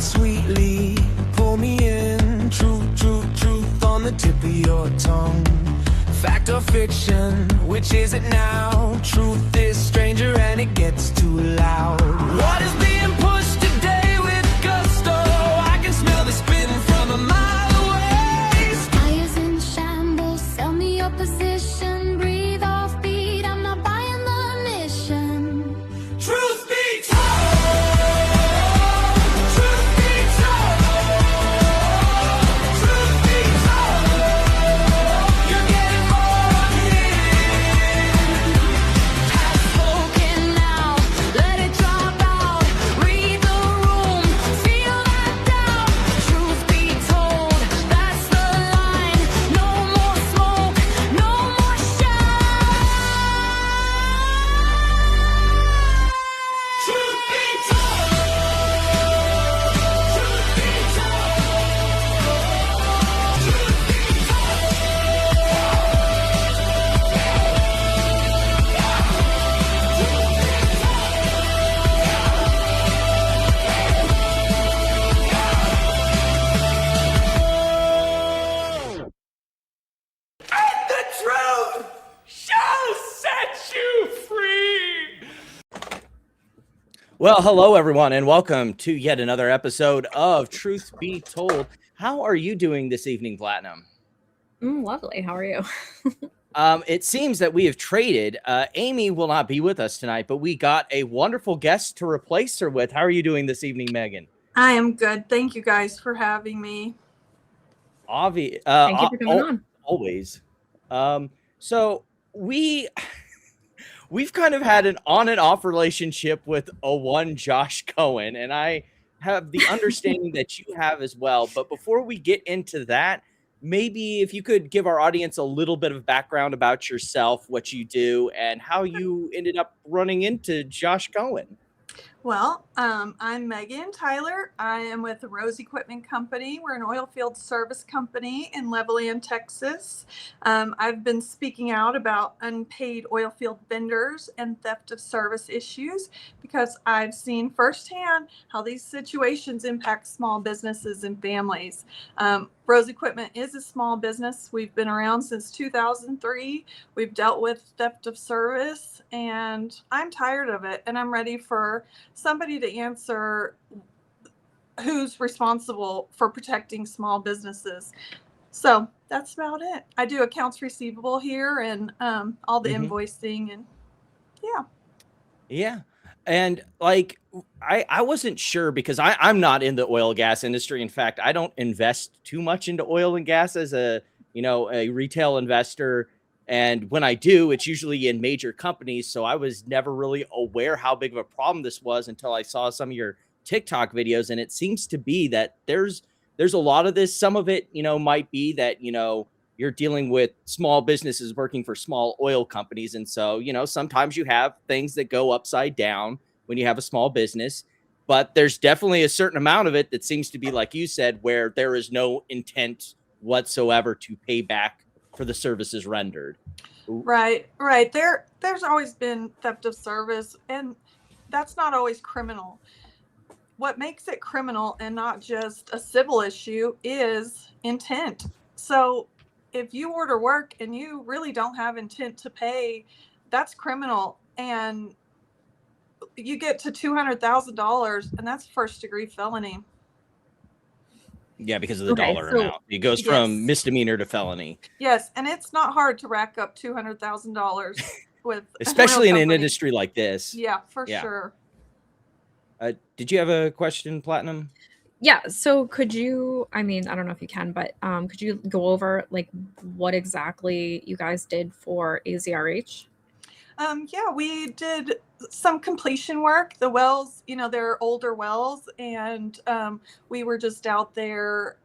sweetly, pull me in. Truth, truth, truth on the tip of your tongue. Fact or fiction, which is it now? Truth is stranger and it gets too loud. What is being pushed today with gusto? I can smell the spin from a mile away. Fires in shambles, sell me your position. Breathe off beat, I'm not buying the mission. Truth be told, truth be told, truth be told, you're getting more of me. Have spoken now, let it drop out. Read the room, feel that doubt. Truth be told, that's the line. No more smoke, no more shout. Truth be told, truth be told, truth be and the truth shall set you free. Well, hello, everyone, and welcome to yet another episode of Truth Be Told. How are you doing this evening, Platinum? Lovely. How are you? It seems that we have traded. Amy will not be with us tonight, but we got a wonderful guest to replace her with. How are you doing this evening, Megan? I am good. Thank you guys for having me. Thank you for coming on. Always. So we've kind of had an on and off relationship with one Josh Cohen, and I have the understanding that you have as well. But before we get into that, maybe if you could give our audience a little bit of background about yourself, what you do, and how you ended up running into Josh Cohen. Well, I'm Megan Tyler. I am with the Rose Equipment Company. We're an oil field service company in Levelland, Texas. I've been speaking out about unpaid oil field vendors and theft of service issues because I've seen firsthand how these situations impact small businesses and families. Rose Equipment is a small business. We've been around since 2003. We've dealt with theft of service, and I'm tired of it, and I'm ready for somebody to answer who's responsible for protecting small businesses. So that's about it. I do accounts receivable here and all the invoicing, and Yeah. And like, I wasn't sure because I'm not in the oil and gas industry. In fact, I don't invest too much into oil and gas as a retail investor. And when I do, it's usually in major companies. So I was never really aware how big of a problem this was until I saw some of your TikTok videos. And it seems to be that there's a lot of this. Some of it, might be that, you're dealing with small businesses working for small oil companies. And so, sometimes you have things that go upside down when you have a small business, but there's definitely a certain amount of it that seems to be, like you said, where there is no intent whatsoever to pay back for the services rendered. Right. There's always been theft of service, and that's not always criminal. What makes it criminal and not just a civil issue is intent. So if you order work and you really don't have intent to pay, that's criminal. And you get to $200,000, and that's first-degree felony. Yeah, because of the dollar amount. It goes from misdemeanor to felony. Yes, and it's not hard to rack up $200,000 with especially in an industry like this. Yeah, for sure. Did you have a question, Platinum? Yeah. So could you, I don't know if you can, but could you go over like what exactly you guys did for AZRH? Yeah, we did some completion work. The wells, they're older wells, and we were just out there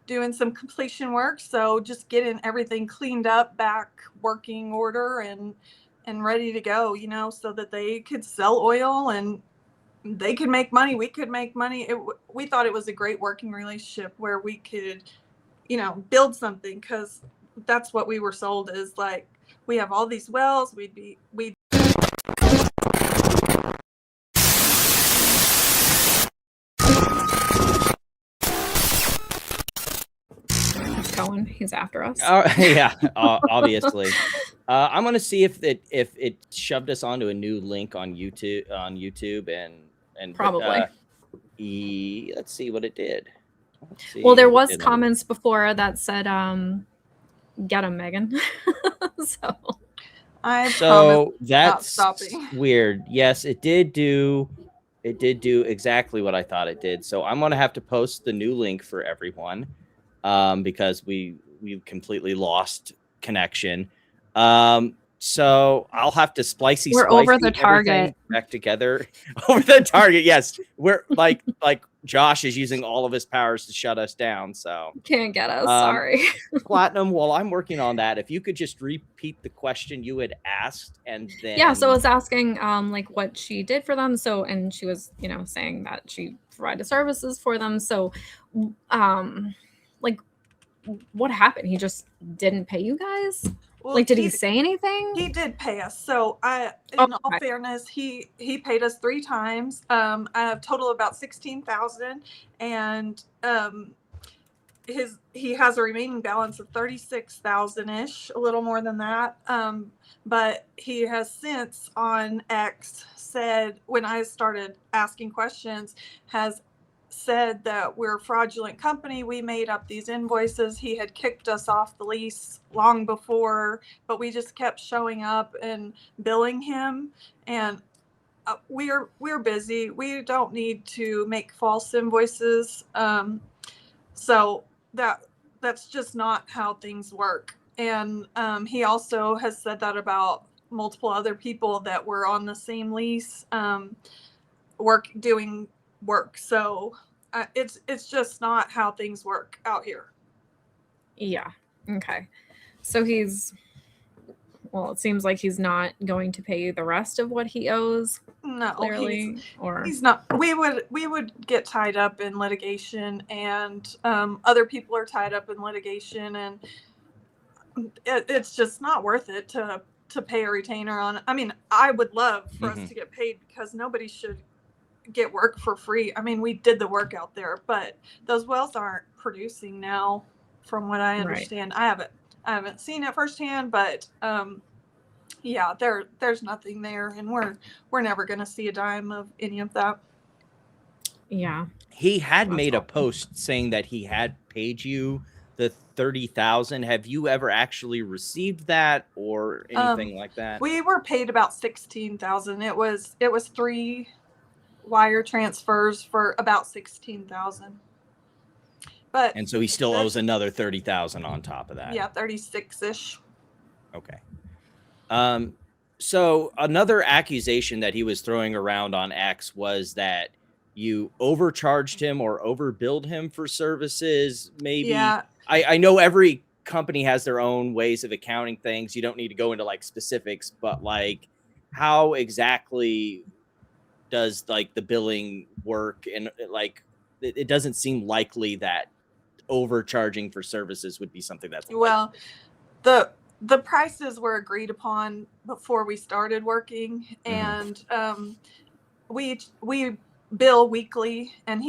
doing some completion work. So just getting everything cleaned up, back working order, and ready to go, so that they could sell oil and they could make money. We could make money. We thought it was a great working relationship where we could, build something, because that's what we were sold, is like, we have all these wells. We'd Cohen. He's after us. Yeah, obviously. I'm gonna see if it shoved us onto a new link on YouTube and Probably. let's see what it did. Well, there was comments before that said, "Get him, Megan." So that's stopping. weird. Yes, it did do exactly what I thought it did. So I'm gonna have to post the new link for everyone, because we completely lost connection. So I'll have to we're over the target back together. Over the target, yes. We're like Josh is using all of his powers to shut us down. So can't get us. Sorry. Platinum, while I'm working on that, if you could just repeat the question you had asked, and then yeah, so I was asking like what she did for them. So, and she was, you know, saying that she provided services for them. So like what happened? He just didn't pay you guys? Well, like, did he say anything? He did pay us. So in all fairness, he paid us 3 times. I have total of about 16,000, and he has a remaining balance of 36,000 ish, a little more than that. But he has since on X said, when I started asking questions, has said that we're a fraudulent company. We made up these invoices. He had kicked us off the lease long before, but we just kept showing up and billing him. And we're busy. We don't need to make false invoices. So that's just not how things work. And he also has said that about multiple other people that were on the same lease, doing work. So it's just not how things work out here. Yeah. Okay. So well, it seems like he's not going to pay you the rest of what he owes. No, clearly, he's not. We would get tied up in litigation, and other people are tied up in litigation, and it's just not worth it to pay a retainer on. I mean, I would love for us to get paid, because nobody should get work for free. I mean, we did the work out there, but those wells aren't producing now, from what I understand. Right. I haven't seen it firsthand, but yeah, there's nothing there, and we're never going to see a dime of any of that. Yeah. He had made a post saying that he had paid you the 30,000. Have you ever actually received that or anything like that? We were paid about 16,000. It was 3 wire transfers for about 16,000. And so he still owes another 30,000 on top of that. Yeah, 36-ish. Okay. So another accusation that he was throwing around on X was that you overcharged him or overbilled him for services. Maybe. Yeah. I know every company has their own ways of accounting things. You don't need to go into like specifics, but like how exactly does like the billing work? And like it doesn't seem likely that overcharging for services would be something that's well, the prices were agreed upon before we started working, and we bill weekly, and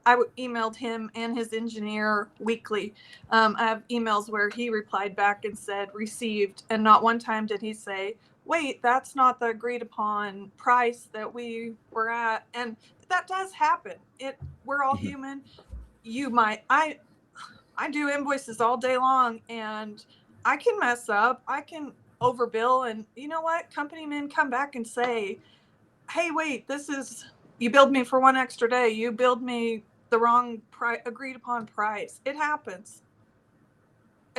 I emailed him and his engineer weekly. I have emails where he replied back and said received, and not one time did he say, wait, that's not the agreed upon price that we were at. And that does happen. We're all human. I do invoices all day long, and I can mess up. I can overbill, and you know what? Company men come back and say, hey, wait, you billed me for 1 extra day. You billed me the wrong agreed upon price. It happens.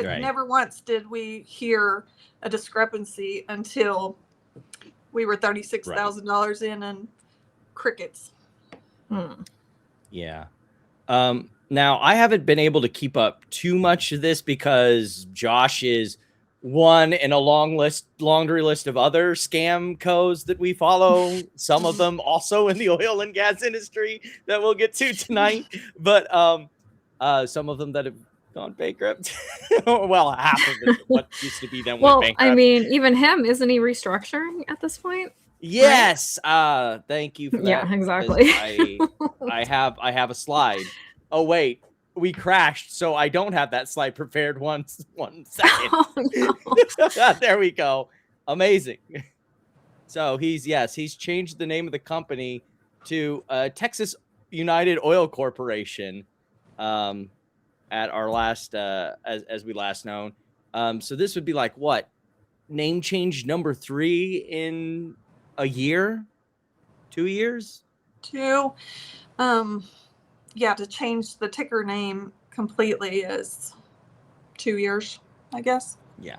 Never once did we hear a discrepancy until we were $36,000 in and crickets. Yeah. Now, I haven't been able to keep up too much of this because Josh is one in a laundry list of other scam codes that we follow. Some of them also in the oil and gas industry that we'll get to tonight. But some of them that have gone bankrupt. Well, half of it, what used to be them went bankrupt. I mean, even him, isn't he restructuring at this point? Yes. Thank you for that. Yeah, exactly. I have a slide. Oh wait, we crashed, so I don't have that slide prepared. One second. Oh, no. There we go. Amazing. So he's changed the name of the company to Texas United Oil Corporation at our last as we last known. So this would be like what? Name change number 3 in a year? 2 years? 2. Yeah, to change the ticker name completely is 2 years, I guess. Yeah.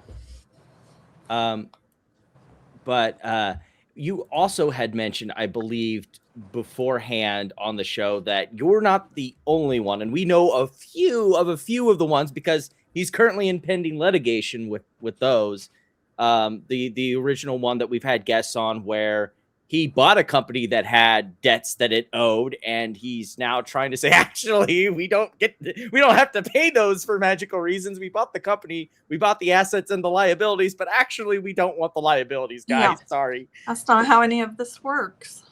But you also had mentioned, I believed beforehand on the show, that you're not the only one, and we know a few of the ones because he's currently in pending litigation with those. The original one that we've had guests on, where he bought a company that had debts that it owed, and he's now trying to say, actually, we don't have to pay those for magical reasons. We bought the company, we bought the assets and the liabilities, but actually we don't want the liabilities, guys. Yeah. Sorry. That's not how any of this works.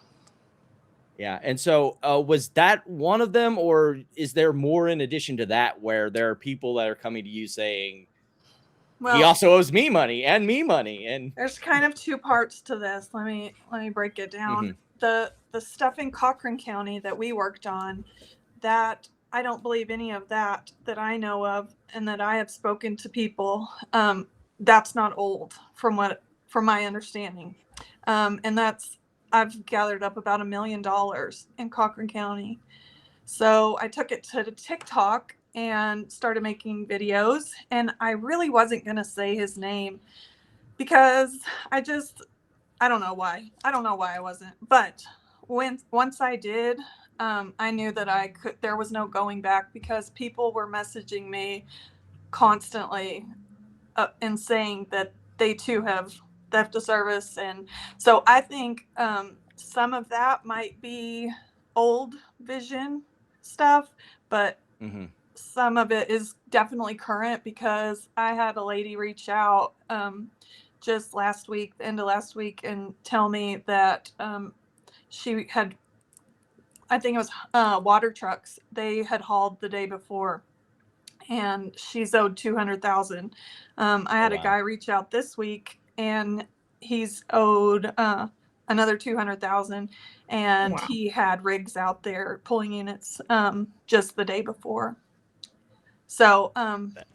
Yeah. And so was that one of them, or is there more in addition to that, where there are people that are coming to you saying, Well, he also owes me money and me money? And there's kind of 2 parts to this. Let me break it down. The stuff in Cochran County that we worked on, that I don't believe any of that I know of, and that I have spoken to people. That's not old from my understanding, and I've gathered up about $1 million in Cochran County. So I took it to TikTok and started making videos, and I really wasn't going to say his name because I don't know why I wasn't, but once I did, I knew that there was no going back, because people were messaging me constantly and saying that they too have theft of service. And so I think some of that might be old vision stuff, but some of it is definitely current, because I had a lady reach out just last week, the end of last week, and tell me that she had, I think it was water trucks they had hauled the day before, and she's owed $200,000. I had a guy reach out this week, and he's owed another $200,000, and he had rigs out there pulling units just the day before. So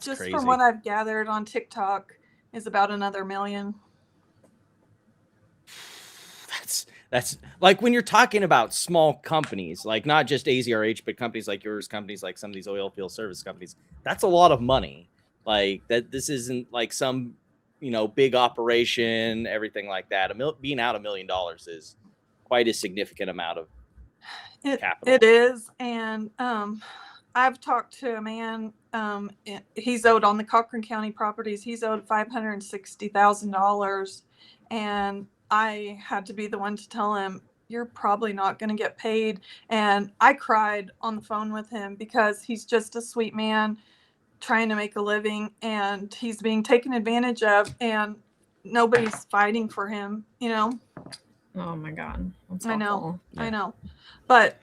just crazy. From what I've gathered on TikTok, is about another $1 million. That's like, when you're talking about small companies, like not just AZRH, but companies like yours, companies like some of these oil field service companies, that's a lot of money. Like that, this isn't like some, big operation, everything like that. Being out $1 million is quite a significant amount of capital. It is. And I've talked to a man, he's owed on the Cochran County properties, he's owed $560,000. And I had to be the one to tell him, you're probably not going to get paid. And I cried on the phone with him, because he's just a sweet man trying to make a living, and he's being taken advantage of, and nobody's fighting for him, Oh my God. That's I know. awful. I know. But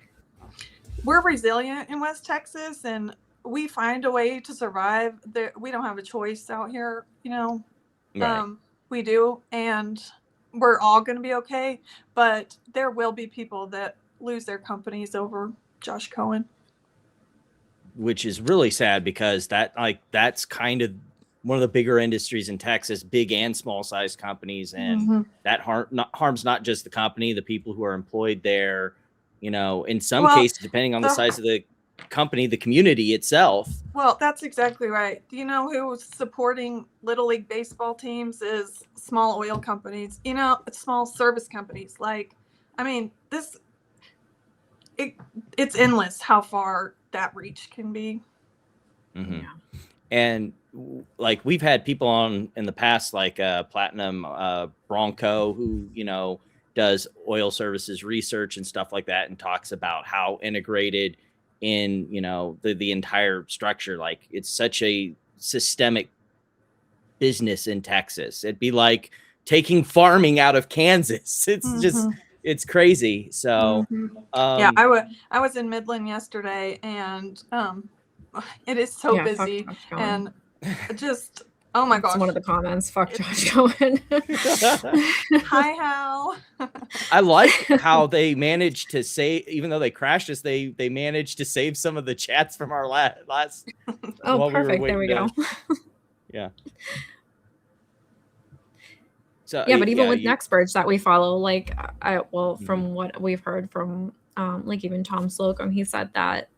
we're resilient in West Texas, and we find a way to survive. We don't have a choice out here, Right. We do, and we're all going to be okay. But there will be people that lose their companies over Josh Cohen, which is really sad, because that's kind of one of the bigger industries in Texas, big and small size companies, and that harms not just the company, the people who are employed there. In some cases, depending on the size of the company, the community itself. Well, that's exactly right. Do you know who's supporting Little League baseball teams is small oil companies, small service companies. It's endless how far that reach can be. Yeah. And like, we've had people on in the past, like Platinum Bronco, who, does oil services research and stuff like that, and talks about how integrated in, the entire structure. Like, it's such a systemic business in Texas. It'd be like taking farming out of Kansas. It's just, it's crazy. So yeah, I was in Midland yesterday, and it is so Yeah, fuck busy, Josh Cohen. and just oh my That's gosh. one of the comments. Fuck Josh Cohen. Hi, Hal. I like how they managed to save, even though they crashed us, they managed to save some of the chats from our last. Oh, while we were perfect. There we waiting go. Yeah. So Yeah, but even with you- experts that we follow, like Mm-hmm. from what we've heard from like even Tom Slocum, he said that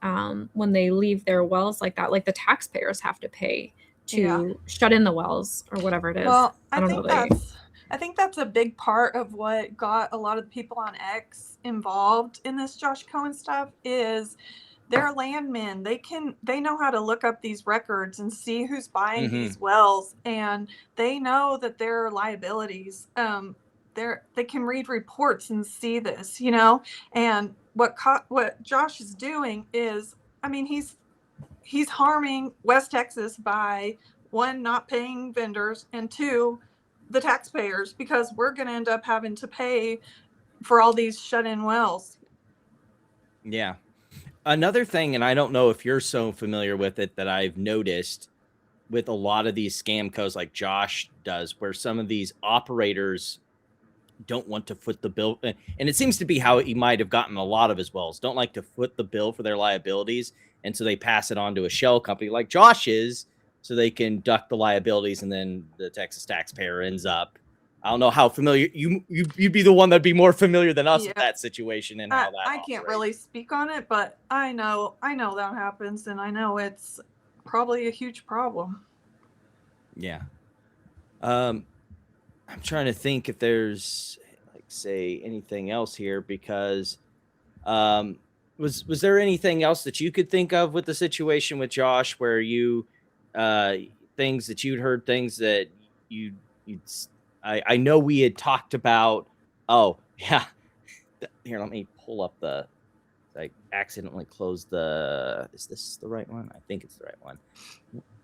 when they leave their wells like that, like the taxpayers have to pay to Yeah. shut in the wells or whatever it is. Well, I don't know. I think that's a big part of what got a lot of the people on X involved in this Josh Cohen stuff is they're landmen. They know how to look up these records and see who's buying Mhm. these wells, and they know that there are liabilities. They can read reports and see this, you know. And what Josh is doing is, I mean, he's harming West Texas by one, not paying vendors, and two, the taxpayers, because we're going to end up having to pay for all these shut-in wells. Yeah. Another thing, and I don't know if you're so familiar with it, that I've noticed with a lot of these scam codes like Josh does, where some of these operators don't want to foot the bill. And it seems to be how he might have gotten a lot of his wells, don't like to foot the bill for their liabilities. And so they pass it on to a shell company like Josh is, so they can duck the liabilities. And then the Texas taxpayer ends up, I don't know how familiar you'd be the one that'd be more familiar than us with that situation and how that I can't really speak on it, but I know that happens, and I know it's probably a huge problem. Yeah. I'm trying to think if there's like say anything else here, because was there anything else that you could think of with the situation with Josh where you things that you'd heard, things that you'd I know we had talked about. Oh yeah, here, let me pull up the, I accidentally closed the, is this the right one? I think it's the right one.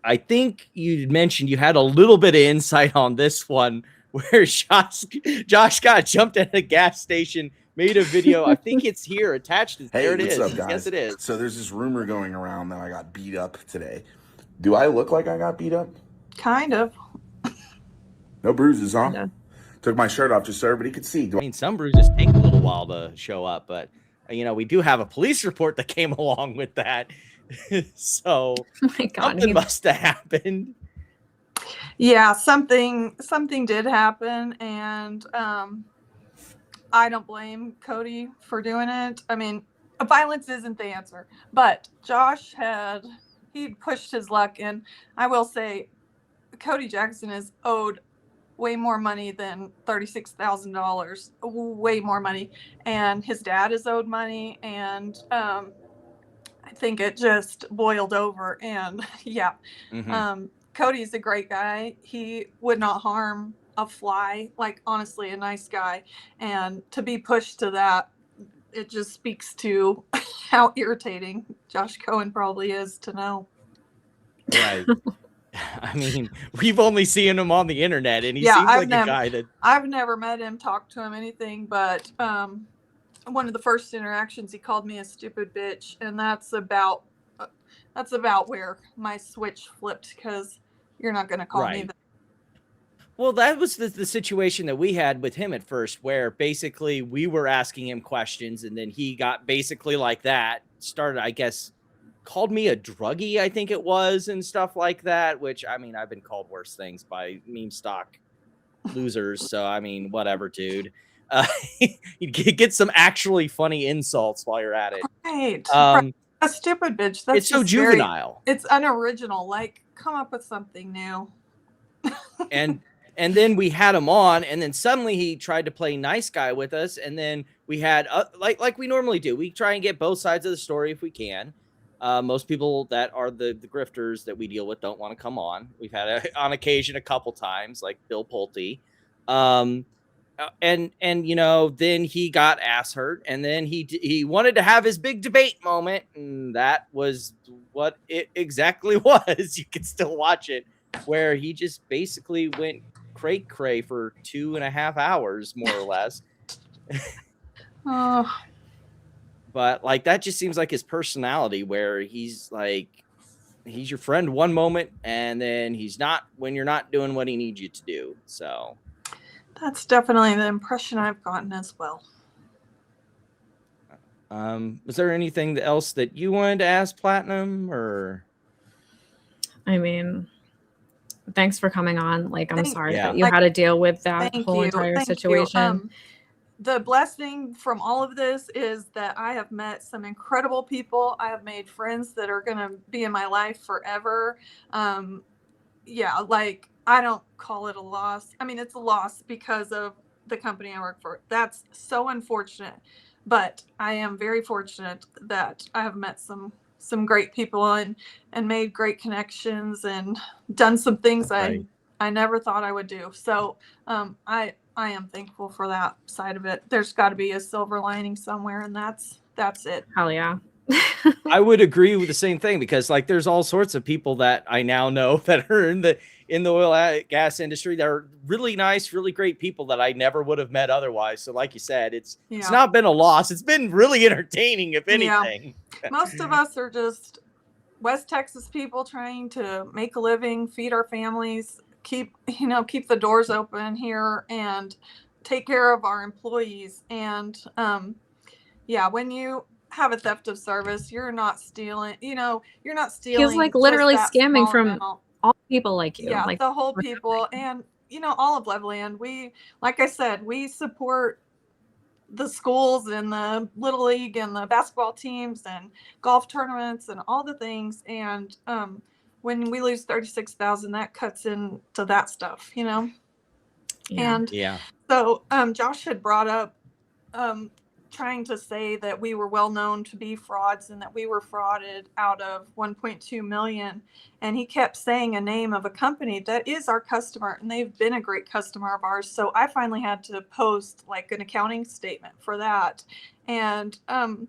I think you mentioned you had a little bit of insight on this one where Josh got jumped at a gas station, made a video. I think it's here attached. Hey, there it what's is. up, guys? Yes, it is. So there's this rumor going around that I got beat up today. Do I look like I got beat up? Kind of. No bruises, huh? Yeah. Took my shirt off just so everybody could see. I mean, some bruises take a little while to show up, but you know, we do have a police report that came along with that. So Oh my God, something must have happened. Yeah, something did happen, and I don't blame Cody for doing it. I mean, violence isn't the answer, but Josh he pushed his luck, and I will say Cody Jackson is owed way more money than $36,000, way more money, and his dad is owed money, and I think it just boiled over, and yeah. Cody's a great guy. He would not harm a fly, like honestly a nice guy, and to be pushed to that, it just speaks to how irritating Josh Cohen probably is to know. Right. I mean, we've only seen him on the internet, and he Yeah, seems like a guy that I've never met him, talked to him, anything, but one of the first interactions, he called me a stupid bitch, and that's about where my switch flipped, because you're not going to call me that. Well, that was the situation that we had with him at first, where basically we were asking him questions, and then he got basically like that, started, I guess, called me a druggie, I think it was, and stuff like that, which, I mean, I've been called worse things by meme stock losers, so, I mean, whatever, dude. You get some actually funny insults while you're at it. Right. A stupid bitch. That's it's so juvenile. It's unoriginal. Like, come up with something new. and then we had him on, and then suddenly he tried to play nice guy with us, and then we had like we normally do. We try and get both sides of the story if we can. Most people that are the grifters that we deal with don't want to come on. We've had on occasion a couple times, like Bill Pulte. And you know, then he got ass hurt, and then he wanted to have his big debate moment, and that was what it exactly was. You can still watch it, where he just basically went cray for 2.5 hours, more or less. Oh. But like that just seems like his personality, where he's like he's your friend one moment, and then he's not when you're not doing what he needs you to do. So That's definitely the impression I've gotten as well. was there anything else that you wanted to ask Platinum, or? I mean, thanks for coming on. Like, I'm sorry Yeah. that you had to deal with that Thank whole you. entire Thank you. situation. The blessing from all of this is that I have met some incredible people. I have made friends that are going to be in my life forever. Yeah, like I don't call it a loss. I mean, it's a loss because of the company I work for. That's so unfortunate. But I am very fortunate that I have met some great people and made great connections and done some things Right. I never thought I would do. So I am thankful for that side of it. There's got to be a silver lining somewhere, and that's it. Hell yeah. I would agree with the same thing, because like there's all sorts of people that I now know that are in the oil gas industry that are really nice, really great people that I never would have met otherwise. So like you said, it's not been a loss. It's been really entertaining, if anything. Yeah. Most of us are just West Texas people trying to make a living, feed our families, keep the doors open here and take care of our employees. And when you have a theft of service, you're not stealing, you're not stealing. He's like literally just that scamming small from amount. all people like you. Yeah, like the whole people. And all of Levelland, we, like I said, we support the schools and the little league and the basketball teams and golf tournaments and all the things. And when we lose 36,000, that cuts into that stuff, Yeah. And so Josh had brought up trying to say that we were well known to be frauds and that we were frauded out of 1.2 million. And he kept saying a name of a company that is our customer, and they've been a great customer of ours. So I finally had to post like an accounting statement for that. And I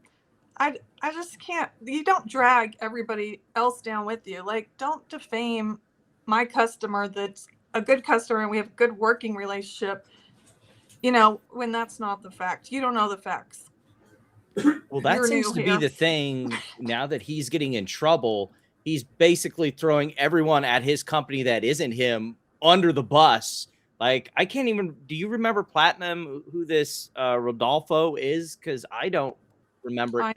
just can't, you don't drag everybody else down with you. Like, don't defame my customer that's a good customer and we have a good working relationship, when that's not the fact. You don't know the facts. Well, that seems to be the thing. Now that he's getting in trouble, he's basically throwing everyone at his company that isn't him under the bus. Like, I can't even, do you remember, Platinum, who this Rodolfo is? Because I don't remember.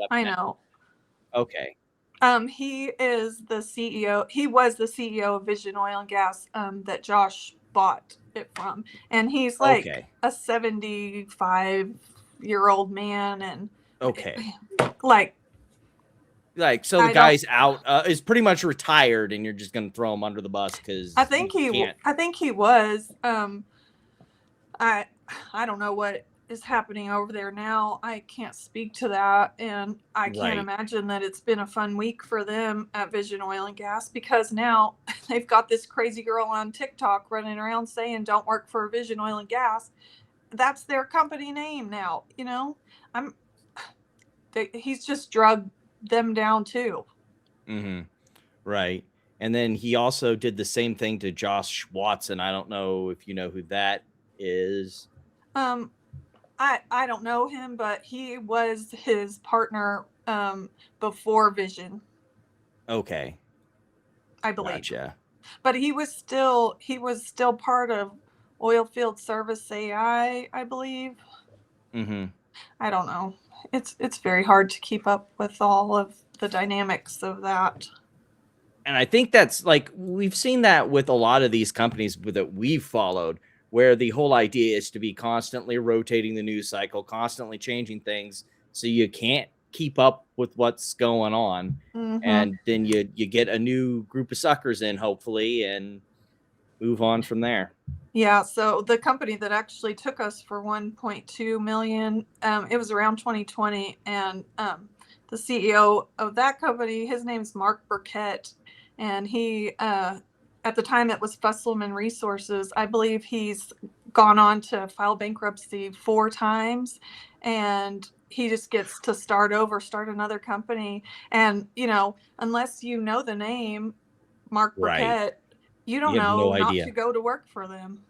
I know. Okay. He is the CEO. He was the CEO of Vision Oil and Gas that Josh bought it from. And he's like a 75-year-old man. And like so the guy's out, is pretty much retired, and you're just going to throw him under the bus because I think he was. I don't know what is happening over there now. I can't speak to that, and I can't imagine that it's been a fun week for them at Vision Oil and Gas, because now they've got this crazy girl on TikTok running around saying don't work for Vision Oil and Gas. That's their company name now. He's just drugged them down too. Right. And then he also did the same thing to Josh Watson. I don't know if you know who that is. I don't know him, but he was his partner before Vision. Okay. I believe. Gotcha. But he was still part of Oilfield Service AI, I believe. I don't know. It's very hard to keep up with all of the dynamics of that. And I think that's like, we've seen that with a lot of these companies that we've followed, where the whole idea is to be constantly rotating the news cycle, constantly changing things, so you can't keep up with what's going on. And then you get a new group of suckers in, hopefully, and move on from there. Yeah, so the company that actually took us for 1.2 million, it was around 2020, and the CEO of that company, his name's Mark Burkett, and he at the time it was Fusselman Resources. I believe he's gone on to file bankruptcy 4 times, and he just gets to start another company. And unless you know the name Mark Burkett, you don't know not to go to work for them.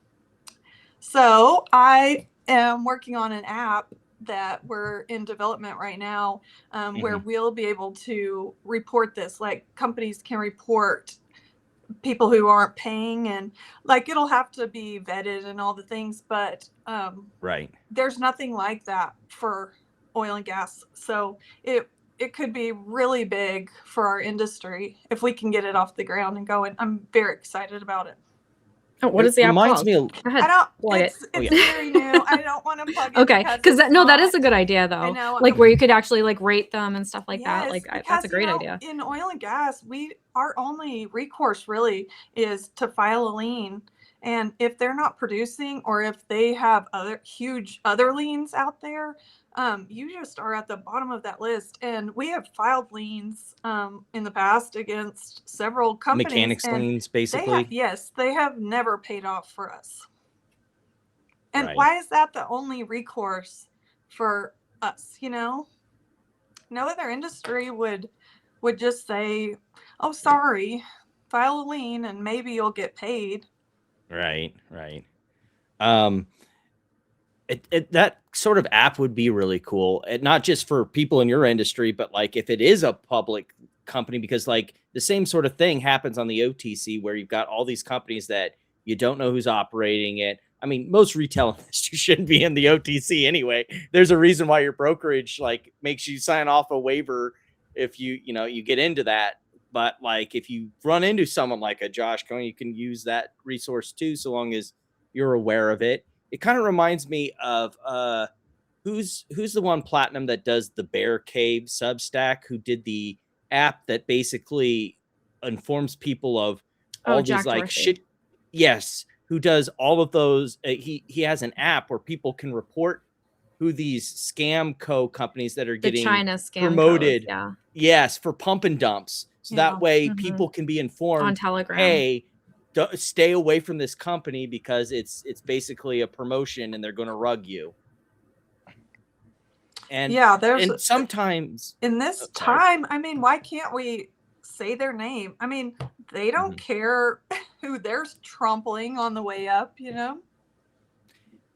So I am working on an app that we're in development right now, where Mm-hmm. we'll be able to report this. Like companies can report people who aren't paying, and like it'll have to be vetted and all the things, but Right. there's nothing like that for oil and gas. So it could be really big for our industry if we can get it off the ground and going. I'm very excited about it. Oh, what It is the app reminds called? me of- Go I ahead. don't. Plug it. It's Oh, yeah. very new. I don't want to plug it. Okay, because it's that is a not- good idea I though. know. Like where you could actually like rate them and stuff like that. Yes, Like because, that's a great you know, idea. in oil and gas, our only recourse really is to file a lien. And if they're not producing, or if they have other huge other liens out there, you just are at the bottom of that list. And we have filed liens in the past against several companies. Mechanics and liens, basically. they have never paid off for us. And Right. why is that the only recourse for us? You know, no other industry would just say, "Oh, sorry, file a lien and maybe you'll get paid." Right. Right. That sort of app would be really cool. Not just for people in your industry, but like if it is a public company, because like the same sort of thing happens on the OTC where you've got all these companies that you don't know who's operating it. I mean, most retail investors shouldn't be in the OTC anyway. There's a reason why your brokerage like makes you sign off a waiver if you get into that. But like if you run into someone like a Josh Cohen, you can use that resource too, so long as you're aware of it. It kind of reminds me of who's the one platinum that does the Bear Cave Substack, who did the app that basically informs people of all Jack these like Dorsey. shit. Yes, who does all of those. He has an app where people can report who these scam companies that are The getting China scam promoted. codes, yeah. Yes, for pump and dumps. So Yeah. that way Mhm. people can be On informed, Telegram. hey, stay away from this company because it's basically a promotion and they're going to rug you. And yeah, and sometimes in this Oh, sorry. time, I mean, why can't we say their name? I mean, they don't Mhm. care who they're trampling on the way up, you know?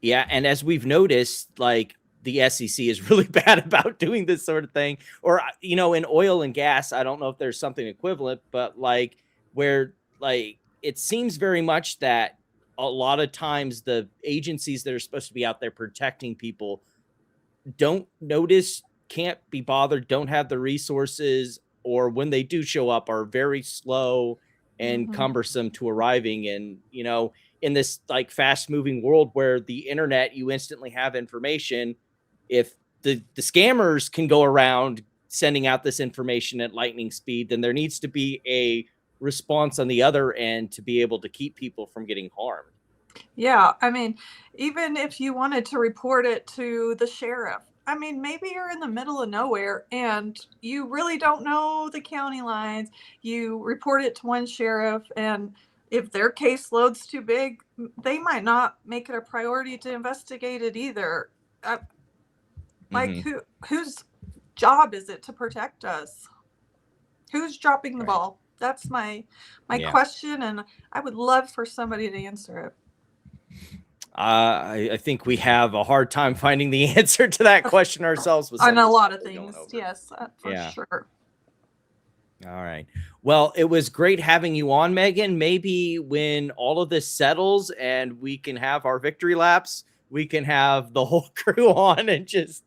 Yeah, and as we've noticed, like the SEC is really bad about doing this sort of thing. Or in oil and gas, I don't know if there's something equivalent, but like where like it seems very much that a lot of times the agencies that are supposed to be out there protecting people don't notice, can't be bothered, don't have the resources, or when they do show up are very slow and Mhm. cumbersome to arriving. And in this like fast moving world where the internet, you instantly have information. If the scammers can go around sending out this information at lightning speed, then there needs to be a response on the other end to be able to keep people from getting harmed. Yeah, I mean, even if you wanted to report it to the sheriff, I mean, maybe you're in the middle of nowhere and you really don't know the county lines. You report it to one sheriff, and if their caseload's too big, they might not make it a priority to investigate it either. Like, Mhm. whose job is it to protect us? Who's dropping the Right. ball? That's my Yeah. question, and I would love for somebody to answer it. I think we have a hard time finding the answer to that question ourselves. With On some a the lot of stuff we're going things, over. yes, for Yeah. sure. All right. Well, it was great having you on, Megan. Maybe when all of this settles and we can have our victory laps, we can have the whole crew on and just,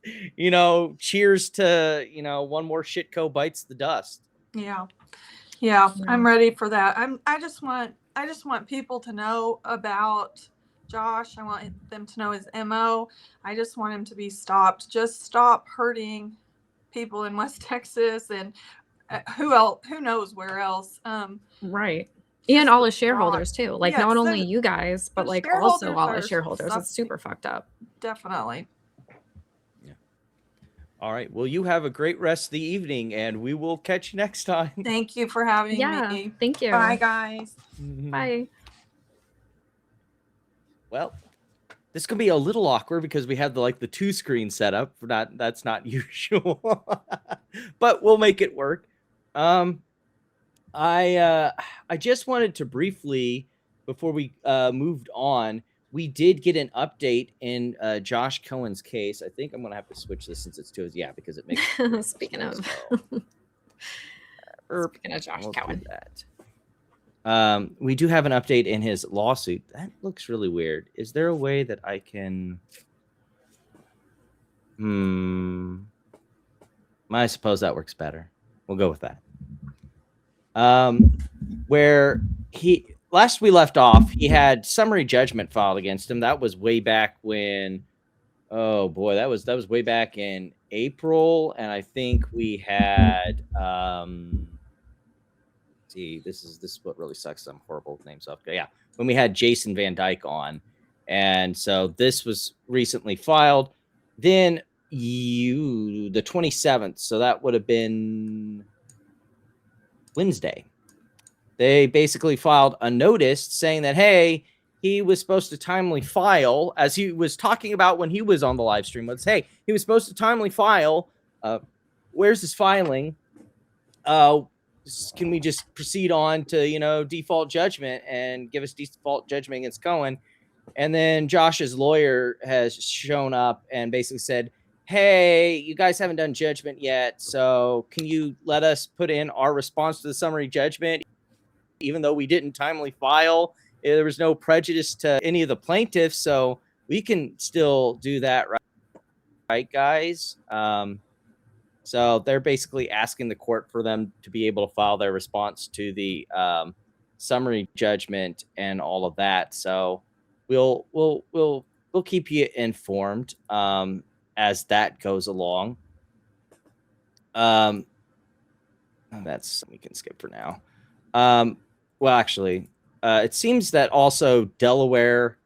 cheers to, one more shitco bites the dust. Yeah, Yeah. I'm ready for that. I just want people to know about Josh. I want them to know his MO. I just want him to be stopped. Just stop hurting people in West Texas and who knows where else. Right. And all his Just shareholders too. Like Yes, not only the- you guys, but the like also shareholders all are his shareholders. It's suffering. super fucked up. Definitely. All right. Well, you have a great rest of the evening and we will catch you next time. Thank you for having Yeah. me. Thank you. Bye, guys. Bye. Well, this could be a little awkward because we have the two screen setup. That's not usual, but we'll make it work. I just wanted to briefly, before we moved on, we did get an update in Josh Cohen's case. I think I'm going to have to switch this since it's 2. Yeah, because it makes Speaking of Josh we'll Cohen. do that. We do have an update in his lawsuit. That looks really weird. Is there a way that I can? I suppose that works better. We'll go with that. Where last we left off, he had summary judgment filed against him. That was way back when. Oh boy, that was way back in April, and I think we had. See, this is what really sucks. I'm horrible with names. Okay, yeah, when we had Jason Van Dyke on, and so this was recently filed. Then the 27th, so that would have been Wednesday. They basically filed a notice saying that, hey, he was supposed to timely file, as he was talking about when he was on the live stream. Let's hey, he was supposed to timely file. Where's his filing? Can we just proceed on to, default judgment and give us default judgment against Cohen? And then Josh's lawyer has shown up and basically said, hey, you guys haven't done judgment yet, so can you let us put in our response to the summary judgment? Even though we didn't timely file, there was no prejudice to any of the plaintiffs, so we can still do that, right, guys? So they're basically asking the court for them to be able to file their response to the summary judgment and all of that. So we'll keep you informed as that goes along. That's we can skip for now. Well, actually, it seems that also Delaware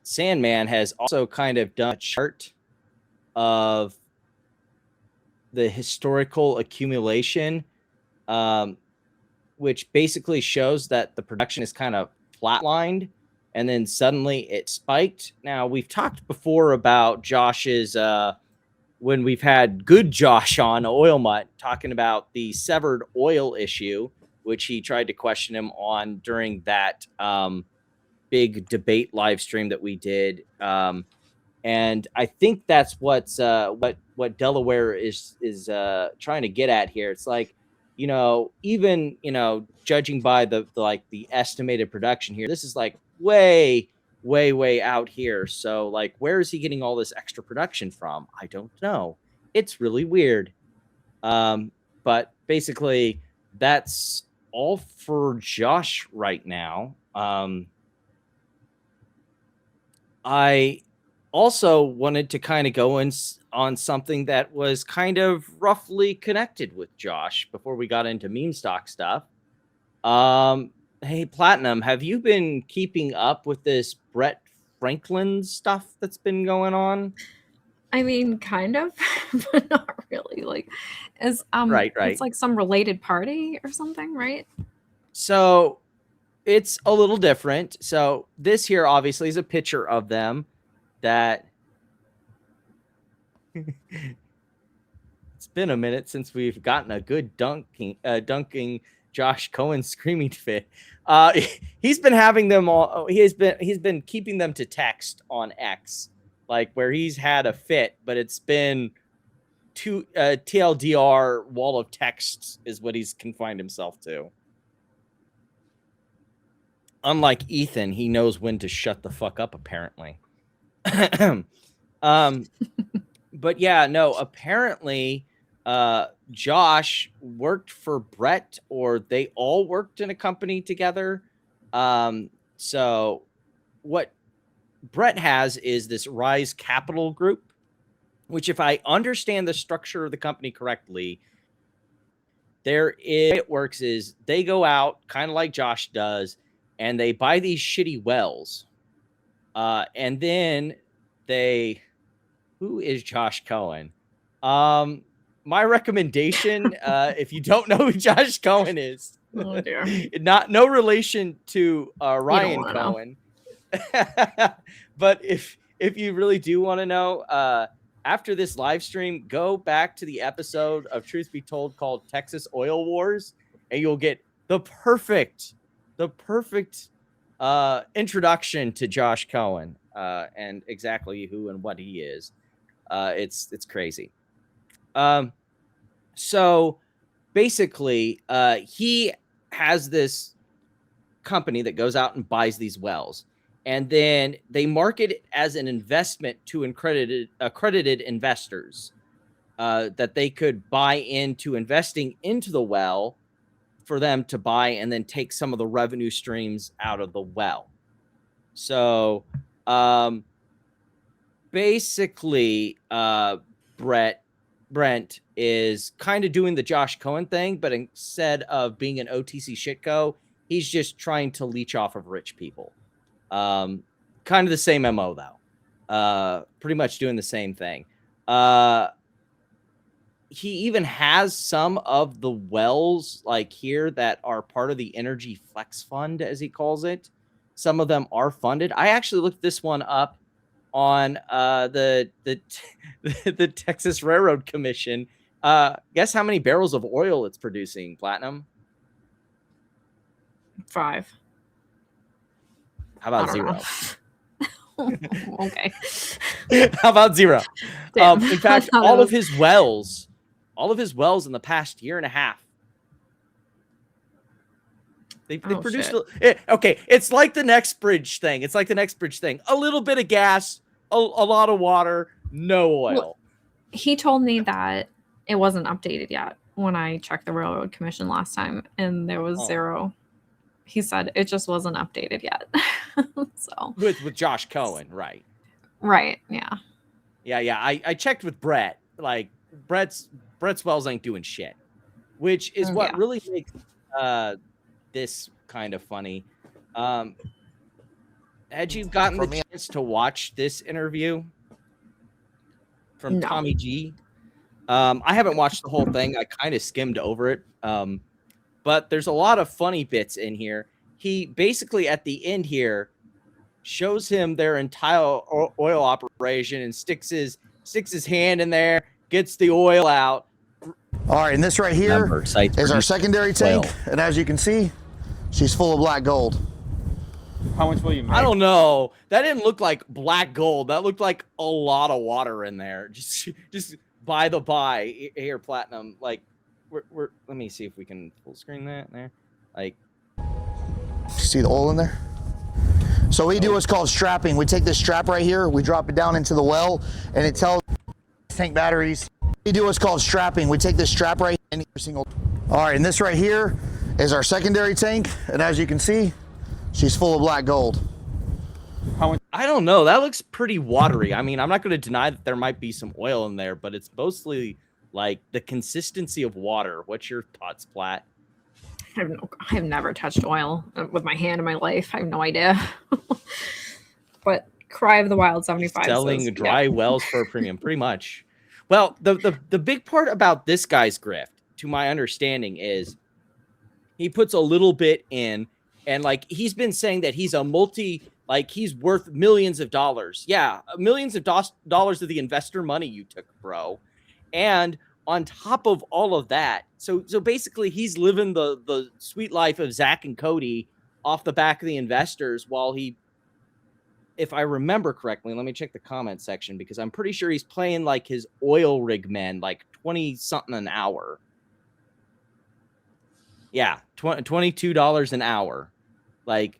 Sandman has also kind of done a chart of the historical accumulation, which basically shows that the production is kind of flatlined and then suddenly it spiked. Now, we've talked before about Josh's, when we've had good Josh on Oil Mutt talking about the severed oil issue, which he tried to question him on during that big debate live stream that we did. And I think that's what Delaware is trying to get at here. It's like, even, judging by the estimated production here, this is like way out here. So like, where is he getting all this extra production from? I don't know. It's really weird. But basically that's all for Josh right now. I also wanted to kind of go in on something that was kind of roughly connected with Josh before we got into meme stock stuff. Hey, Platinum, have you been keeping up with this Brent Franklin stuff that's been going on? I mean, kind of, but not really. Like, right. It's like some related party or something, right? So it's a little different. So this here obviously is a picture of them that it's been a minute since we've gotten a good dunking Josh Cohen screaming fit. He's been having them all. He's been keeping them to text on X, like where he's had a fit, but it's been TLDR wall of texts is what he's confined himself to. Unlike Ethan, he knows when to shut the fuck up, apparently. But yeah, no, apparently Josh worked for Brett, or they all worked in a company together. So what Brett has is this Rise Capital Group, which, if I understand the structure of the company correctly, it works is they go out kind of like Josh does, and they buy these shitty wells. And then who is Josh Cohen? My recommendation, if you don't know who Josh Cohen is, Oh dear. no relation to Ryan Cohen. But if you really do want to know, after this live stream, go back to the episode of Truth Be Told called Texas Oil Wars, and you'll get the perfect introduction to Josh Cohen and exactly who and what he is. It's crazy. So basically, he has this company that goes out and buys these wells, and then they market it as an investment to accredited investors that they could buy into investing into the well for them to buy and then take some of the revenue streams out of the well. So basically, Brent is kind of doing the Josh Cohen thing, but instead of being an OTC shitco, he's just trying to leech off of rich people. Kind of the same MO though. Pretty much doing the same thing. He even has some of the wells like here that are part of the Energy Flex Fund, as he calls it. Some of them are funded. I actually looked this one up on the Texas Railroad Commission. Guess how many barrels of oil it's producing, Platinum? 5. How about 0? Okay. How about 0? Damn. In fact, all of his wells in the past year and a half, they produced okay. It's like the next bridge thing. A little bit of gas, a lot of water, no oil. Well, he told me that it wasn't updated yet when I checked the Railroad Commission last time, and there was 0. He said it just wasn't updated yet. So with Josh Cohen, right? Right. Yeah. Yeah. I checked with Brett. Like Brett's wells ain't doing shit, which is what really makes this kind of funny. Had you gotten the chance to watch this interview from Tommy G? I haven't watched the whole thing. I kind of skimmed over it. But there's a lot of funny bits in here. He basically at the end here shows him their entire oil operation and sticks his hand in there, gets the oil out. All right, and this right here is our secondary tank, and as you can see, she's full of black gold. How much will you make? I don't know. That didn't look like black gold. That looked like a lot of water in there. Just by the by here, Platinum. Like, we're let me see if we can full screen that there. Like, see the oil in there? So we do what's called strapping. We take this strap right here, we drop it down into the well, and it tells tank batteries. We do what's called strapping. We take this strap right in every single. All right, and this right here is our secondary tank, and as you can see, she's full of black gold. I don't know. That looks pretty watery. I mean, I'm not going to deny that there might be some oil in there, but it's mostly like the consistency of water. What's your thoughts, Platt? I've never touched oil with my hand in my life. I have no idea. But Cry of the Wild 75 selling says, dry wells for a premium, pretty much. Well, the big part about this guy's grift, to my understanding, is he puts a little bit in, and like he's been saying that he's he's worth millions of dollars. Yeah, millions of dollars of the investor money you took, bro. And on top of all of that, so basically he's living the sweet life of Zach and Cody off the back of the investors while he, if I remember correctly, let me check the comment section because I'm pretty sure he's playing like his oil rig men, like 20 something an hour. Yeah, $22 an hour. Like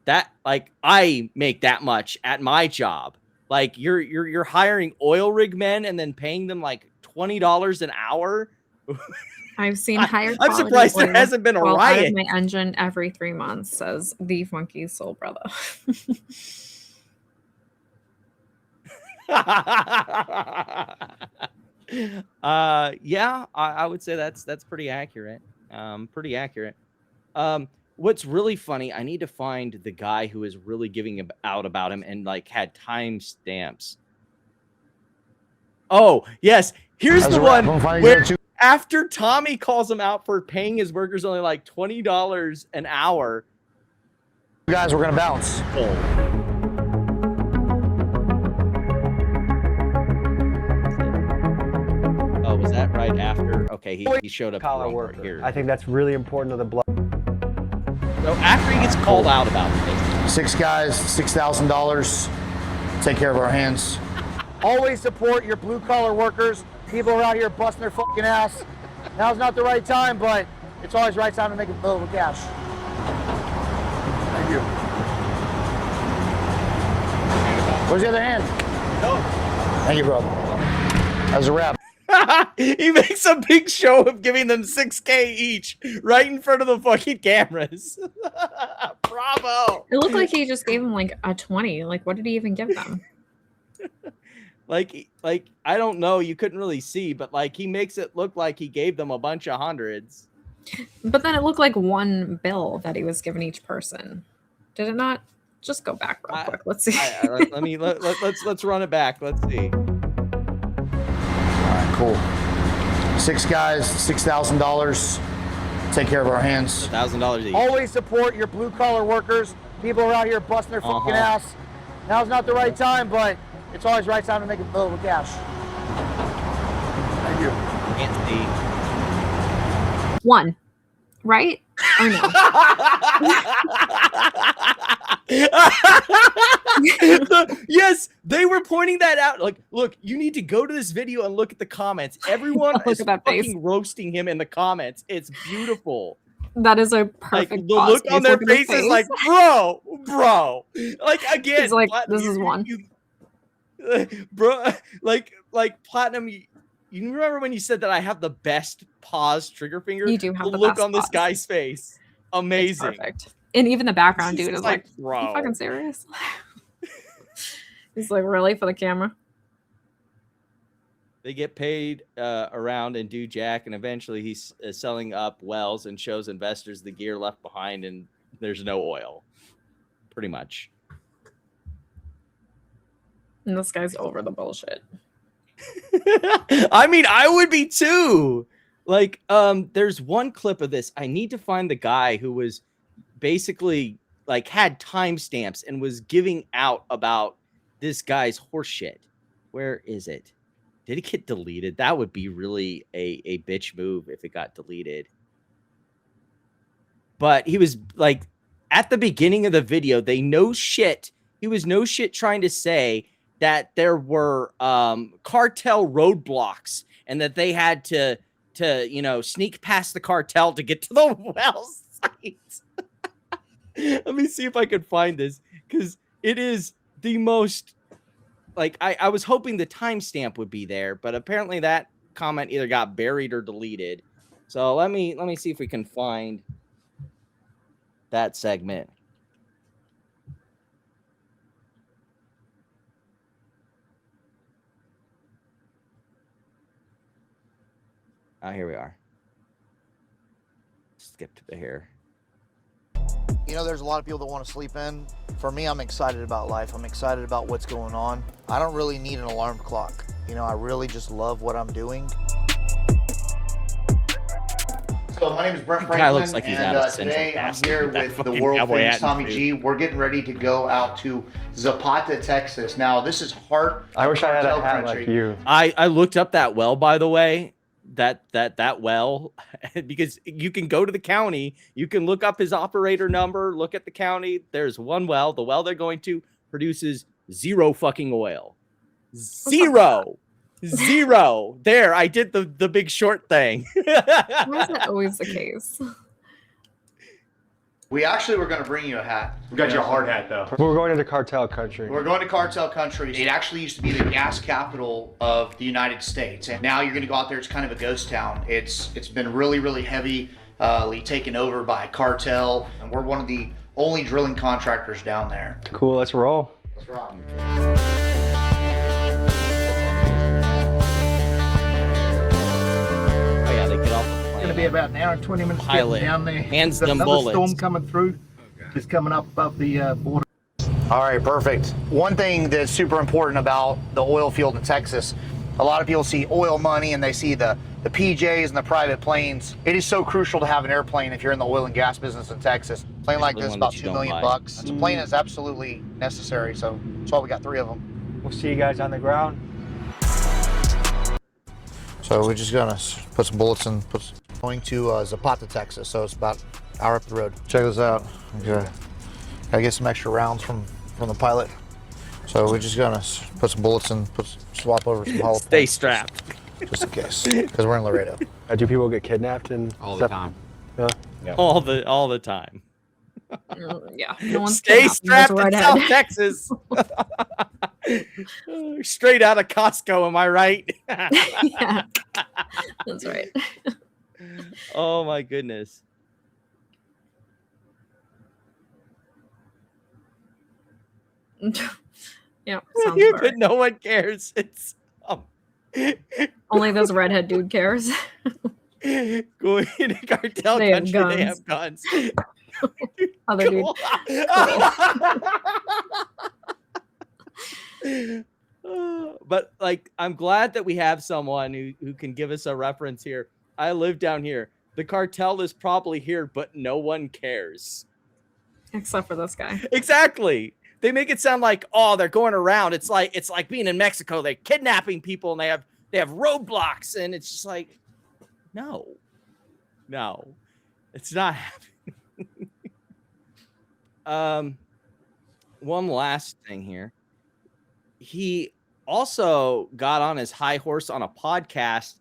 that, like I make that much at my job. Like you're hiring oil rig men and then paying them like $20 an hour. I've seen higher. I'm surprised there hasn't been a riot. My engine every 3 months, says the funky soul brother. Yeah, I would say that's pretty accurate. Pretty accurate. What's really funny, I need to find the guy who is really giving out about him and like had time stamps. Oh, yes. Here's the one where after Tommy calls him out for paying his workers only like $20 an hour. You guys, we're going to bounce. Oh, was that right after? Okay, he showed up worker here. I think that's really important to the blood. So after he gets called out about this, 6 guys, $6,000. Take care of our hands. Always support your blue-collar workers. People are out here busting their fucking ass. Now's not the right time, but it's always the right time to make a little cash. Thank you. Where's the other hand? No. Thank you, bro. That was a wrap. He makes a big show of giving them 6K each right in front of the fucking cameras. Bravo. It looked like he just gave him like a 20. Like, what did he even give them? Like I don't know. You couldn't really see, but like he makes it look like he gave them a bunch of hundreds. But then it looked like one bill that he was giving each person. Did it not? Just go back real quick. Let's see. Let's run it back. Let's see. All right, cool. 6 guys, $6,000. Take care of our hands. $1,000 each. Always support your blue-collar workers. People are out here busting their fucking ass. Now's not the right time, but it's always the right time to make a little cash. Thank you. Can't see. 1, right? Or no? Yes, they were pointing that out. Like, look, you need to go to this video and look at the comments. Everyone is fucking roasting him in the comments. It's beautiful. That is a perfect. Like the look on their faces, like, bro. Like again, It's like Platinum, this is one. Bro. Like Platinum. You remember when you said that I have the best pause trigger finger? You do have the look best on this pause. guy's face. Amazing. It's perfect. And even the background He's dude is like, like, bro. you fucking serious? He's like, really, for the camera? They get paid around and do jack, and eventually he's selling up wells and shows investors the gear left behind, and there's no oil. Pretty much. And this guy's over the bullshit. I mean, I would be too. Like, there's one clip of this. I need to find the guy who was basically like had timestamps and was giving out about this guy's horseshit. Where is it? Did it get deleted? That would be really a bitch move if it got deleted. But he was like, at the beginning of the video, they no shit. He was no shit trying to say that there were cartel roadblocks and that they had to sneak past the cartel to get to the well site. Let me see if I can find this, because it is the most, like, I was hoping the timestamp would be there, but apparently that comment either got buried or deleted. So let me see if we can find that segment. Oh, here we are. Skip to here. You know, there's a lot of people that want to sleep in. For me, I'm excited about life. I'm excited about what's going on. I don't really need an alarm clock. You know, I really just love what I'm doing. So my name is Brent Franklin, looks like he's out of today I'm Central here Casting with with the that world fucking famous cowboy Tommy hat, G. We're getting ready to go out to Zapata, Texas. Now, this is heart. I wish I had a cartel hat country. like you. I looked up that well, by the way, that well, because you can go to the county, you can look up his operator number, look at the county. There's one well. The well they're going to produces 0 fucking oil. 0. There, I did the Big Short thing. Why is that always the case? We actually were going to bring you a hat. We got your hard hat though. We're going into cartel country. We're going to cartel country. It actually used to be the gas capital of the United States, and now you're going to go out there. It's kind of a ghost town. It's been really, really heavily taken over by cartel, and we're one of the only drilling contractors down there. Cool, let's roll. Let's rock. Oh yeah, they get off the plane. It's going to be about an hour and 20 minutes Pilot getting down there. hands There's them another bullets. storm coming through, just coming up above the border. All right, perfect. One thing that's super important about the oil field in Texas, a lot of people see oil money and they see the PJs and the private planes. It is so crucial to have an airplane if you're in the oil and gas business in Texas. A plane like this is one about that you $2 don't million buy. bucks. It's a plane that's absolutely necessary, so that's why we got 3 of them. We'll see you guys on the ground. So we're just gonna put some bullets in, going to Zapata, Texas. So it's about an hour up the road. Check this out. Okay. Gotta get some extra rounds from the pilot. So we're just gonna put some bullets and swap over some hollow Stay points, strapped. just in case, because we're in Laredo. Do people get kidnapped and All the time. Yeah. All the time. Yeah, no one's Stay kidnapping this strapped in redhead. South Texas. Straight out of Costco, am I right? Yeah, that's right. Oh my goodness. Yeah, sounds You about could, right. no one cares. It's Only this redhead dude cares. going into cartel They have country. They guns. have guns. Other dude. But like, I'm glad that we have someone who can give us a reference here. I live down here. The cartel is probably here, but no one cares. Except for this guy. Exactly. They make it sound like, oh, they're going around. It's like being in Mexico. They're kidnapping people and they have roadblocks, and it's just like, no, it's not happening. One last thing here. He also got on his high horse on a podcast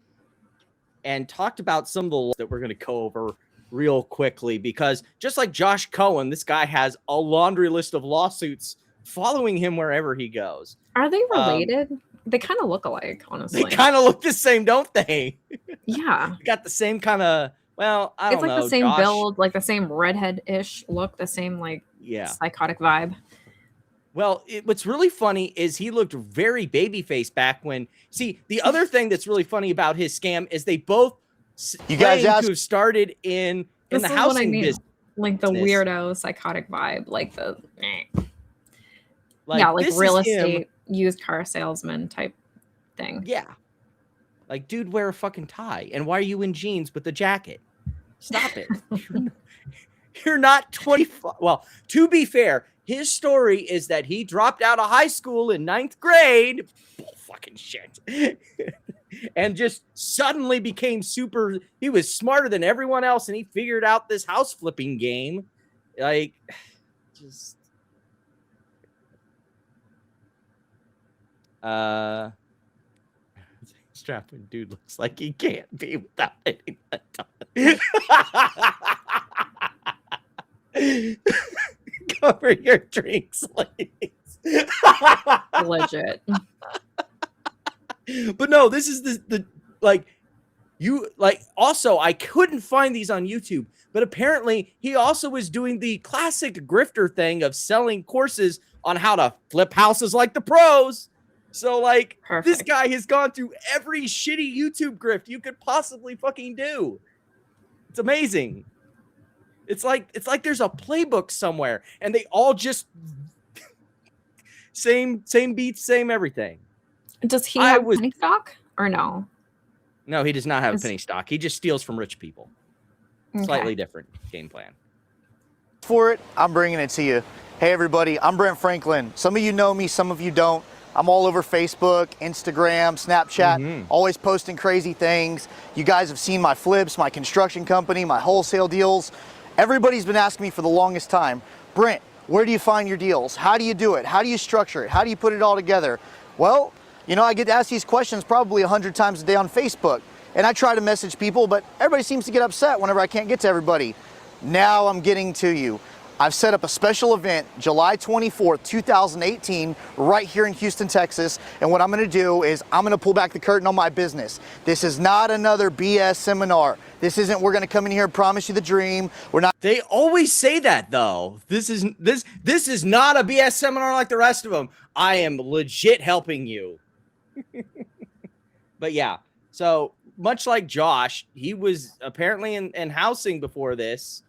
and talked about some of the that we're going to go over real quickly, because just like Josh Cohen, this guy has a laundry list of lawsuits following him wherever he goes. Are they related? They kind of look alike, honestly. They kind of look the same, don't they? Yeah. Got the same kind of, well, I don't It's like know. the same Josh, build, like the same redhead-ish look, the same like yeah. psychotic vibe. Well, what's really funny is he looked very babyface back when. See, the other thing that's really funny about his scam is they both You guys claim asked- to have started in This the is what I housing mean. business. Like the weirdo psychotic vibe, like the Like, yeah, like this real is him. estate used car salesman type thing. Yeah. Like, dude, wear a fucking tie. And why are you in jeans with a jacket? Stop it. You're not 25. Well, to be fair, his story is that he dropped out of high school in 9th grade. Bull fucking shit. And just suddenly became super. He was smarter than everyone else, and he figured out this house flipping game. Like, just. Strapping dude looks like he can't be without hitting the ton. Cover your drinks, ladies. Legit. But no, this is the like you like. Also, I couldn't find these on YouTube, but apparently he also was doing the classic grifter thing of selling courses on how to flip houses like the pros. So like, this guy has gone through every shitty YouTube grift you could possibly fucking do. It's amazing. It's like there's a playbook somewhere, and they all just same beats, same everything. Does he have penny stock or no? No, he does not have a penny stock. He just steals from rich people. Okay. Slightly different game plan. For it, I'm bringing it to you. Hey everybody, I'm Brent Franklin. Some of you know me, some of you don't. I'm all over Facebook, Instagram, Snapchat, always posting crazy things. You guys have seen my flips, my construction company, my wholesale deals. Everybody's been asking me for the longest time, Brent, where do you find your deals? How do you do it? How do you structure it? How do you put it all together? Well, you know, I get asked these questions probably 100 times a day on Facebook, and I try to message people, but everybody seems to get upset whenever I can't get to everybody. Now I'm getting to you. I've set up a special event July 24th, 2018, right here in Houston, Texas. And what I'm gonna do is I'm gonna pull back the curtain on my business. This is not another BS seminar. This isn't, we're gonna come in here and promise you the dream. We're not. They always say that though. This is not a BS seminar like the rest of them. I am legit helping you. But yeah, so much like Josh, he was apparently in housing before this.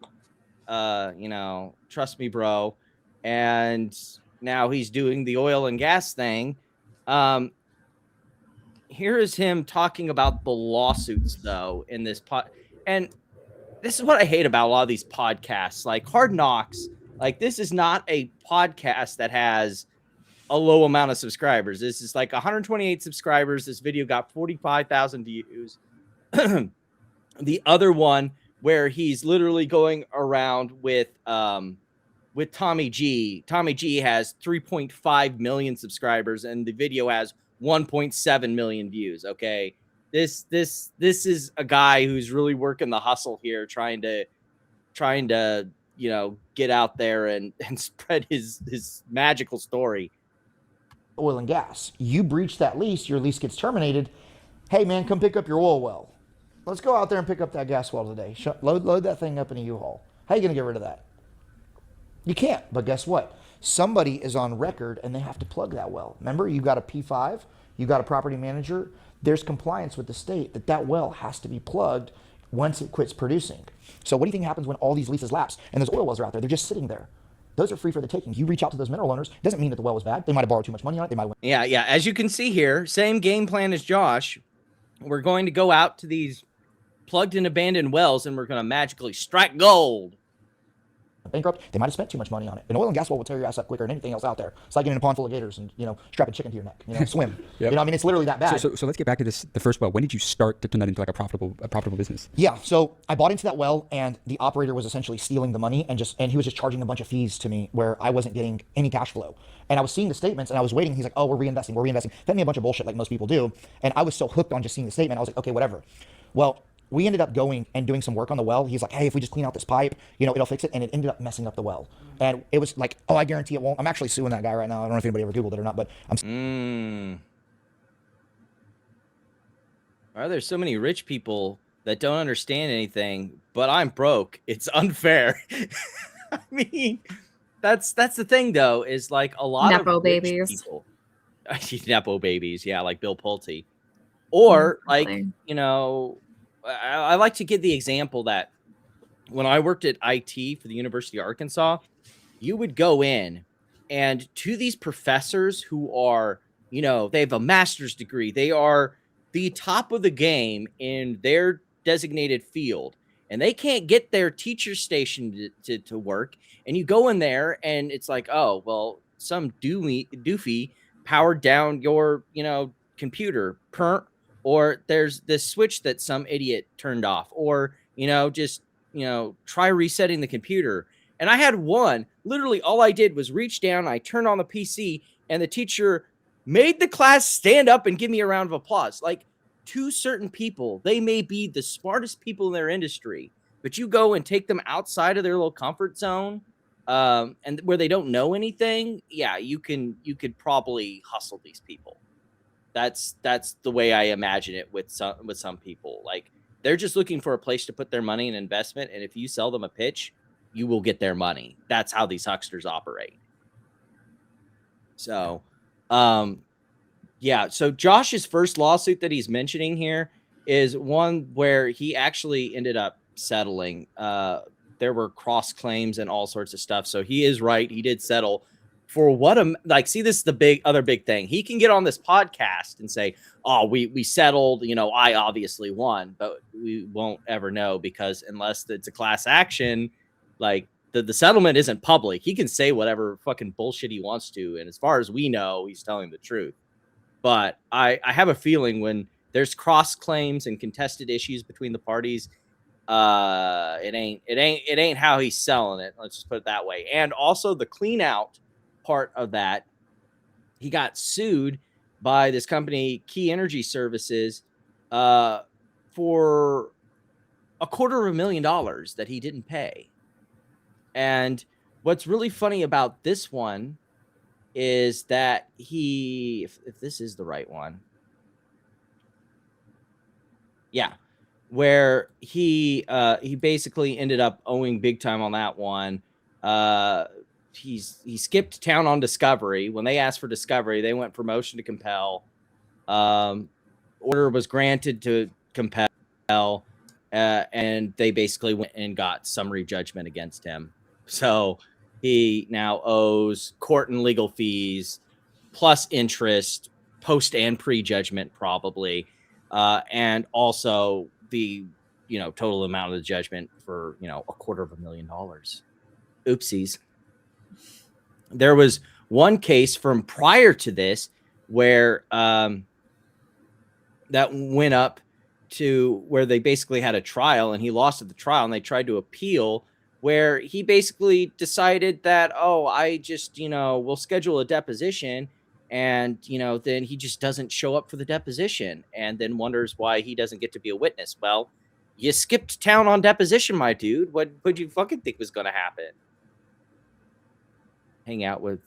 You know, trust me, bro. And now he's doing the oil and gas thing. Here is him talking about the lawsuits, though, in this pod. And this is what I hate about a lot of these podcasts, like Hard Knocks. Like, this is not a podcast that has a low amount of subscribers. This is like 128 subscribers. This video got 45,000 views. The other one, where he's literally going around with with Tommy G. Tommy G has 3.5 million subscribers, and the video has 1.7 million views. Okay, this is a guy who's really working the hustle here, trying to get out there and spread his magical story. Oil and gas. You breach that lease, your lease gets terminated. Hey man, come pick up your oil well. Let's go out there and pick up that gas well today. Load that thing up in a U-Haul. How are you going to get rid of that? You can't, but guess what? Somebody is on record and they have to plug that well. Remember, you got a P5, you got a property manager. There's compliance with the state that well has to be plugged once it quits producing. So what do you think happens when all these leases lapse and those oil wells are out there? They're just sitting there. Those are free for the taking. You reach out to those mineral owners. Doesn't mean that the well was bad. They might have borrowed too much money on it. They might have went. Yeah. As you can see here, same game plan as Josh. We're going to go out to these plugged and abandoned wells, and we're going to magically strike gold. Bankrupt. They might have spent too much money on it. An oil and gas well will tear your ass up quicker than anything else out there. It's like getting in a pond full of gators and strap a chicken to your neck. Swim. Yep. I mean, it's literally that bad. So let's get back to the first well. When did you start to turn that into like a profitable business? Yeah. So I bought into that well, and the operator was essentially stealing the money, and he was just charging a bunch of fees to me where I wasn't getting any cash flow. And I was seeing the statements, and I was waiting. He's like, "Oh, we're reinvesting." Fed me a bunch of bullshit like most people do, and I was so hooked on just seeing the statement. I was like, "Okay, whatever." Well, we ended up going and doing some work on the well. He's like, "Hey, if we just clean out this pipe, it'll fix it." And it ended up messing up the well. And it was like, "Oh, I guarantee it won't." I'm actually suing that guy right now. I don't know if anybody ever Googled it or not, but Are there so many rich people that don't understand anything, but I'm broke? It's unfair. I mean, that's the thing though, is like a lot Nepo of rich babies. people. Nepo babies, yeah, like Bill Pulte. Or like, I like to give the example that when I worked at IT for the University of Arkansas, you would go in and to these professors who are, they have a master's degree. They are the top of the game in their designated field, and they can't get their teacher station to work. And you go in there and it's like, oh, well, some doofy powered down your, computer, or there's this switch that some idiot turned off, or, try resetting the computer. And I had one, literally all I did was reach down, I turned on the PC, and the teacher made the class stand up and give me a round of applause. Like, to certain people, they may be the smartest people in their industry, but you go and take them outside of their little comfort zone, and where they don't know anything. Yeah, you could probably hustle these people. That's the way I imagine it with some people. Like, they're just looking for a place to put their money and investment, and if you sell them a pitch, you will get their money. That's how these hucksters operate. So, yeah. So Josh's first lawsuit that he's mentioning here is one where he actually ended up settling. There were cross claims and all sorts of stuff. So he is right. He did settle for see, this is the other big thing. He can get on this podcast and say, "Oh, we settled, I obviously won," but we won't ever know, because unless it's a class action, like the settlement isn't public. He can say whatever fucking bullshit he wants to. And as far as we know, he's telling the truth. But I have a feeling when there's cross claims and contested issues between the parties, it ain't how he's selling it. Let's just put it that way. And also the clean out part of that, he got sued by this company, Key Energy Services, for $250,000 that he didn't pay. And what's really funny about this one is that if this is the right one, yeah, where he basically ended up owing big time on that one. He skipped town on discovery. When they asked for discovery, they went for motion to compel. Order was granted to compel, and they basically went and got summary judgment against him. So he now owes court and legal fees plus interest, post and pre-judgment probably, and also the total amount of the judgment for $250,000. Oopsies. There was one case from prior to this where that went up to where they basically had a trial, and he lost at the trial, and they tried to appeal where he basically decided that, oh, I just, we'll schedule a deposition, and, then he just doesn't show up for the deposition and then wonders why he doesn't get to be a witness. Well, you skipped town on deposition, my dude. What would you fucking think was going to happen? Hang out with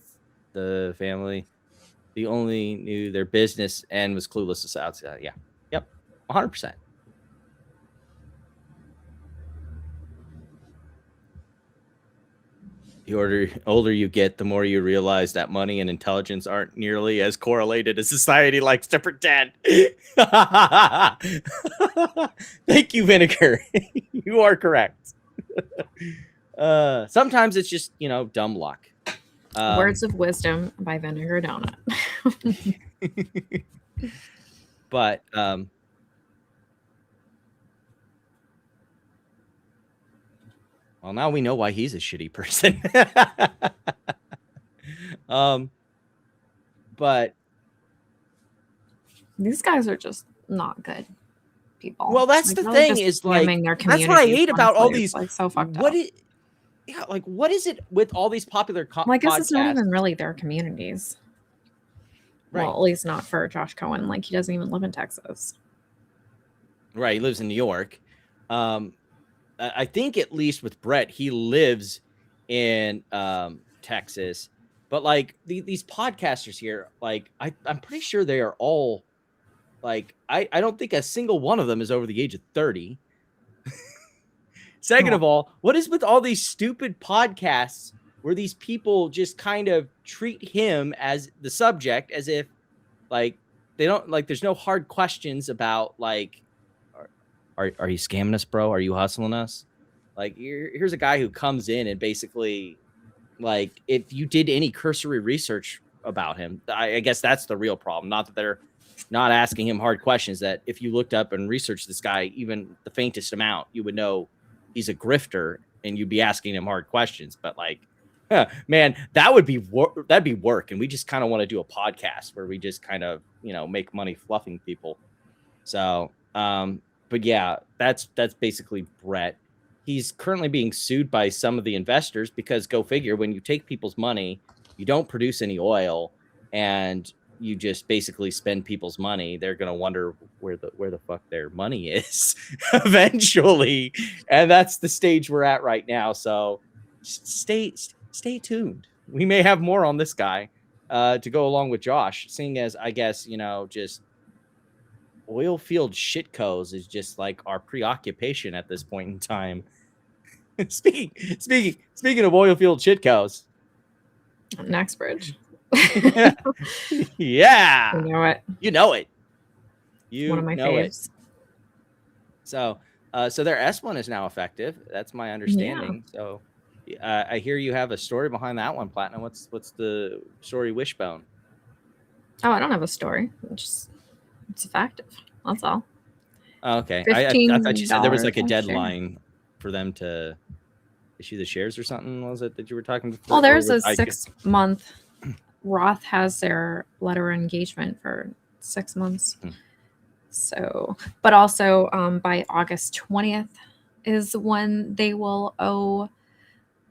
the family. He only knew their business and was clueless as outside. Yeah. Yep. 100%. The older you get, the more you realize that money and intelligence aren't nearly as correlated as society likes to pretend. Thank you, Vinegar. You are correct. Sometimes it's just, dumb luck. Words of Wisdom by Vinegar Donut. But well, now we know why he's a shitty person. But these guys are just not good people. Well, that's the thing is like that's what I hate about all these. Like so fucked up. What is it with all these popular well, I guess podcasts? it's not even really their communities. Right. Well, at least not for Josh Cohen. Like he doesn't even live in Texas. Right, he lives in New York. I think at least with Brett, he lives in Texas. But like these podcasters here, like I'm pretty sure they are all like I don't think a single one of them is over the age of 30. Second of all, what is with all these stupid podcasts where these people just kind of treat him as the subject as if like they don't like there's no hard questions about like are you scamming us, bro? Are you hustling us? Like here's a guy who comes in and basically like if you did any cursory research about him, I guess that's the real problem. Not that they're not asking him hard questions, that if you looked up and researched this guy even the faintest amount, you would know he's a grifter and you'd be asking him hard questions. But like, man, that'd be work. And we just kind of want to do a podcast where we just kind of, make money fluffing people. So, but yeah, that's basically Brett. He's currently being sued by some of the investors because go figure, when you take people's money, you don't produce any oil and you just basically spend people's money, they're going to wonder where the fuck their money is eventually. And that's the stage we're at right now. So stay tuned. We may have more on this guy to go along with Josh, seeing as I guess, just oil field shitcos is just like our preoccupation at this point in time. Speaking of oil field shitcos, Nextbridge. Yeah, you know it. One of my faves. So their S1 is now effective. That's my understanding. Yeah. So I hear you have a story behind that one, Platinum. What's the story, Wishbone? Oh, I don't have a story. It's effective. That's all. Oh, okay. I thought you said there was like a deadline for them to issue the shares or something. Was it that you were talking before? Well, there's a 6-month. Roth has their letter of engagement for 6 months. So, but also by August 20th is when they will owe,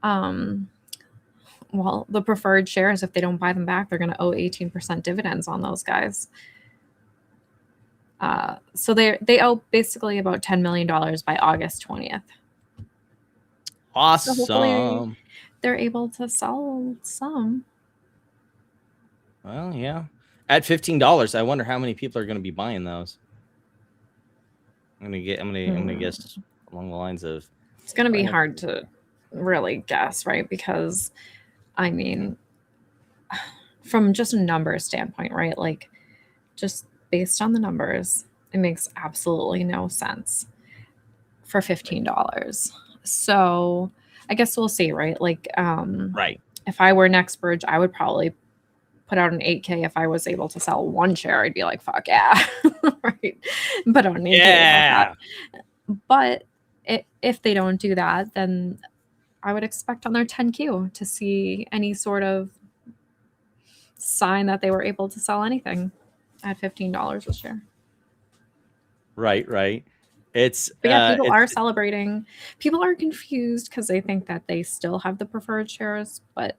well, the preferred shares. If they don't buy them back, they're going to owe 18% dividends on those guys. So they owe basically about $10 million by August 20th. Awesome. So they're able to sell some. Well, yeah. At $15, I wonder how many people are going to be buying those. I'm gonna guess along the lines of. It's going to be hard to really guess, right? Because, I mean, from just a numbers standpoint, right? Like, just based on the numbers, it makes absolutely no sense for $15. So, I guess we'll see, right? Like, right. If I were Nextbridge, I would probably put out an 8K. If I was able to sell one share, I'd be like, fuck yeah. Right. But I don't need to do that. But if they don't do that, then I would expect on their 10Q to see any sort of sign that they were able to sell anything at $15 a share. Right. It's But yeah, people are it's celebrating. People are confused because they think that they still have the preferred shares, but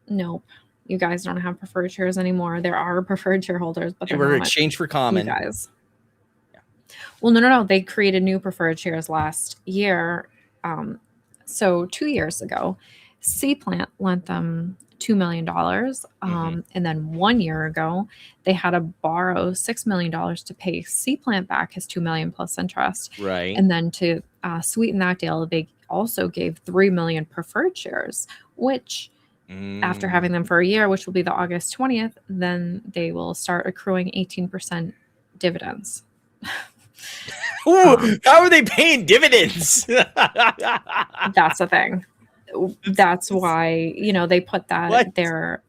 nope, you guys don't have preferred shares anymore. There are preferred shareholders, but they they're were not exchanged for you common. guys. Well, no. They created new preferred shares last year. So 2 years ago, C-Plant lent them $2 million. And then 1 year ago, they had to borrow $6 million to pay C-Plant back his $2 million plus interest. Right. And then to sweeten that deal, they also gave 3 million preferred shares, which after having them for a year, which will be the August 20th, then they will start accruing 18% dividends. Ooh, how are they paying dividends? That's the thing. That's why, they put that What? there.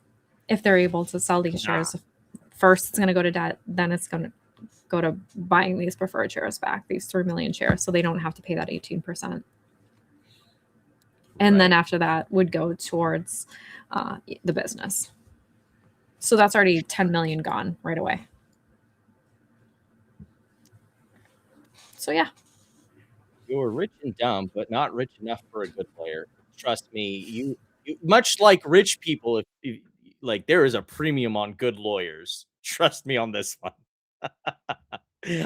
If they're able to sell these shares, first it's going to go to debt, then it's going to go to buying these preferred shares back, these 3 million shares, so they don't have to pay that 18%. And then after that would go towards the business. So that's already 10 million gone right away. So yeah. You're rich and dumb, but not rich enough for a good player. Trust me, you much like rich people, if like there is a premium on good lawyers. Trust me on this one.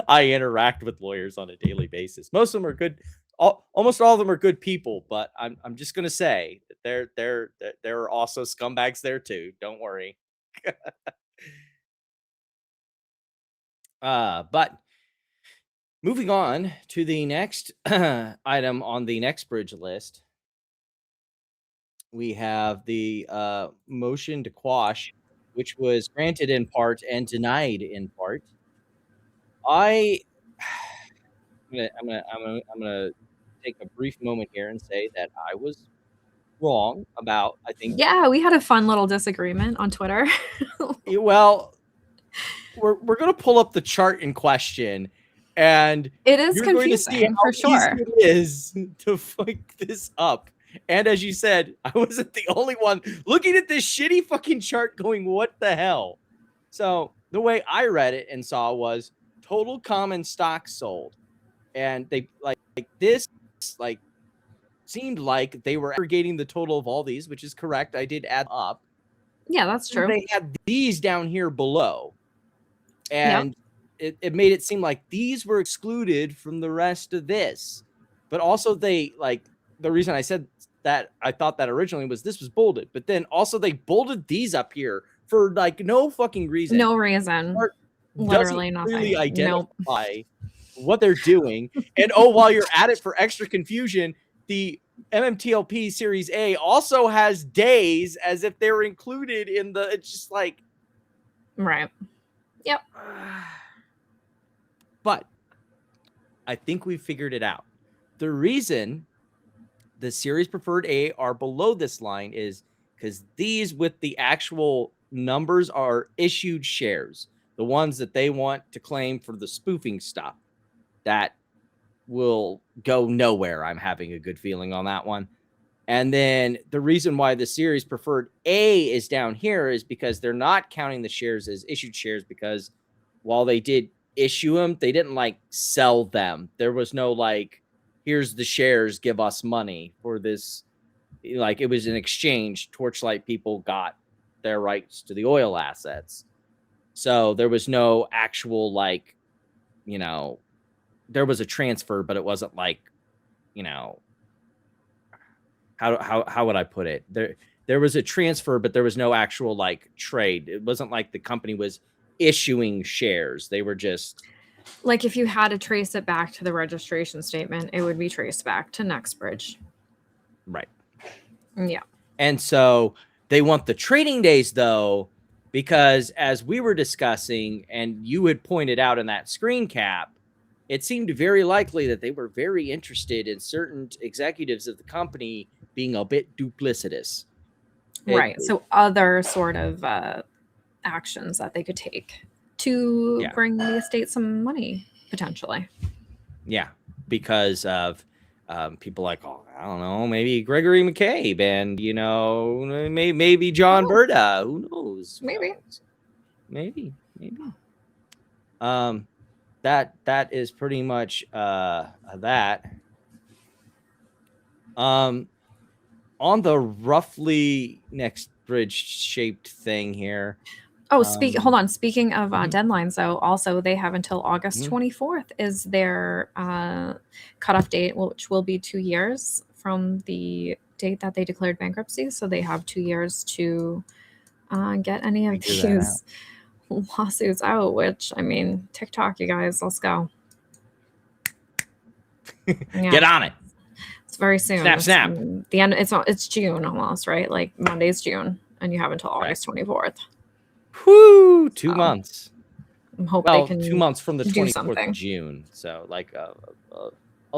I interact with lawyers on a daily basis. Most of them are good. Almost all of them are good people, but I'm just gonna say that there are also scumbags there too. Don't worry. But moving on to the next item on the next bridge list, we have the motion to quash, which was granted in part and denied in part. I'm gonna take a brief moment here and say that I was wrong about, I think. Yeah, we had a fun little disagreement on Twitter. Well, we're gonna pull up the chart in question, and it is you're going to see confusing how for easy sure. it is to fuck this up. And as you said, I wasn't the only one looking at this shitty fucking chart going, what the hell? So the way I read it and saw was total common stock sold. And they like this, like, seemed like they were aggregating the total of all these, which is correct. I did add up. Yeah, that's true. They had these down here below. And it made it seem like these were excluded from the rest of this. But also they, like, the reason I said that I thought that originally was this was bolded, but then also they bolded these up here for like no fucking reason. No reason. Literally nothing. Really identify what they're doing. And while you're at it, for extra confusion, the MMTLP Series A also has days as if they were included in the. It's just like, right. Yep. But I think we figured it out. The reason the Series Preferred A are below this line is because these with the actual numbers are issued shares, the ones that they want to claim for the spoofing stuff. That will go nowhere. I'm having a good feeling on that one. And then the reason why the Series Preferred A is down here is because they're not counting the shares as issued shares, because while they did issue them, they didn't like sell them. There was no like, here's the shares, give us money for this. Like, it was an exchange. Torchlight people got their rights to the oil assets. So there was no actual, like, there was a transfer, but it wasn't like, how would I put it? There was a transfer, but there was no actual like trade. It wasn't like the company was issuing shares. They were just like, if you had to trace it back to the registration statement, it would be traced back to Nextbridge. Right. Yeah. And so they want the trading days though, because as we were discussing and you had pointed out in that screen cap, it seemed very likely that they were very interested in certain executives of the company being a bit duplicitous. Right. So other sort of actions that they could take to bring the estate some money, potentially. Yeah, because of people like, I don't know, maybe Gregory McCabe and, maybe John Berta. Who knows? Maybe. Maybe. that is pretty much that. On the roughly next bridge shaped thing here. Oh, hold on. Speaking of deadlines, though, also they have until August Mhm. 24th is their cutoff date, which will be 2 years from the date that they declared bankruptcy. So they have 2 years to get any of Figure that these lawsuits out. Which, I mean, TikTok, you guys, let's go. Yeah. Get on it. It's very soon. Snap, It's snap. The end. It's June almost, right? Like Monday's June, and you have until Right. August 24th. Whoo, 2 So, months. I hope Well, they can 2 months from the do 24th something. of June. So like a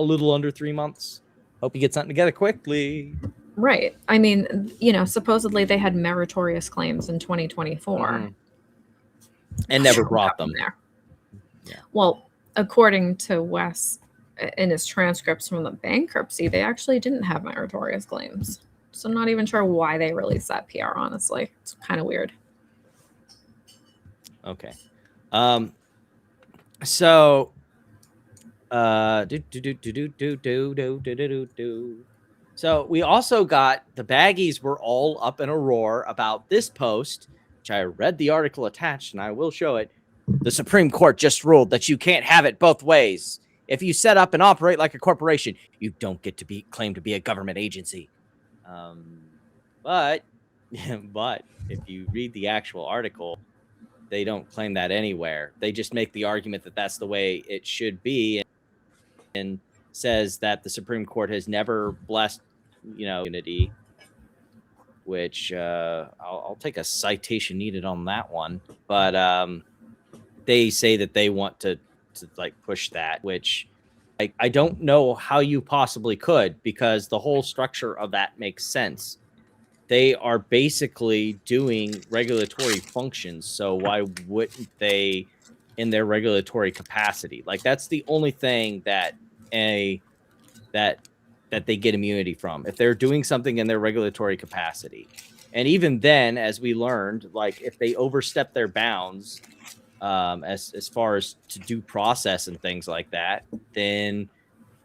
little under 3 months. Hope you get something together quickly. Right. I mean, supposedly they had meritorious claims in 2024. Mhm. And never What brought happened them. there. Yeah. Well, according to Wes in his transcripts from the bankruptcy, they actually didn't have meritorious claims. So I'm not even sure why they released that PR, honestly. It's kind of weird. Okay. So so we also got the baggies were all up in a roar about this post, which I read the article attached and I will show it. The Supreme Court just ruled that you can't have it both ways. If you set up and operate like a corporation, you don't get to claim to be a government agency. But if you read the actual article, they don't claim that anywhere. They just make the argument that that's the way it should be, and says that the Supreme Court has never blessed, unity. Which I'll take a citation needed on that one. But they say that they want to like push that, which I don't know how you possibly could, because the whole structure of that makes sense. They are basically doing regulatory functions. So why wouldn't they, in their regulatory capacity? Like, that's the only thing that they get immunity from, if they're doing something in their regulatory capacity. And even then, as we learned, like if they overstep their bounds, as far as to due process and things like that, then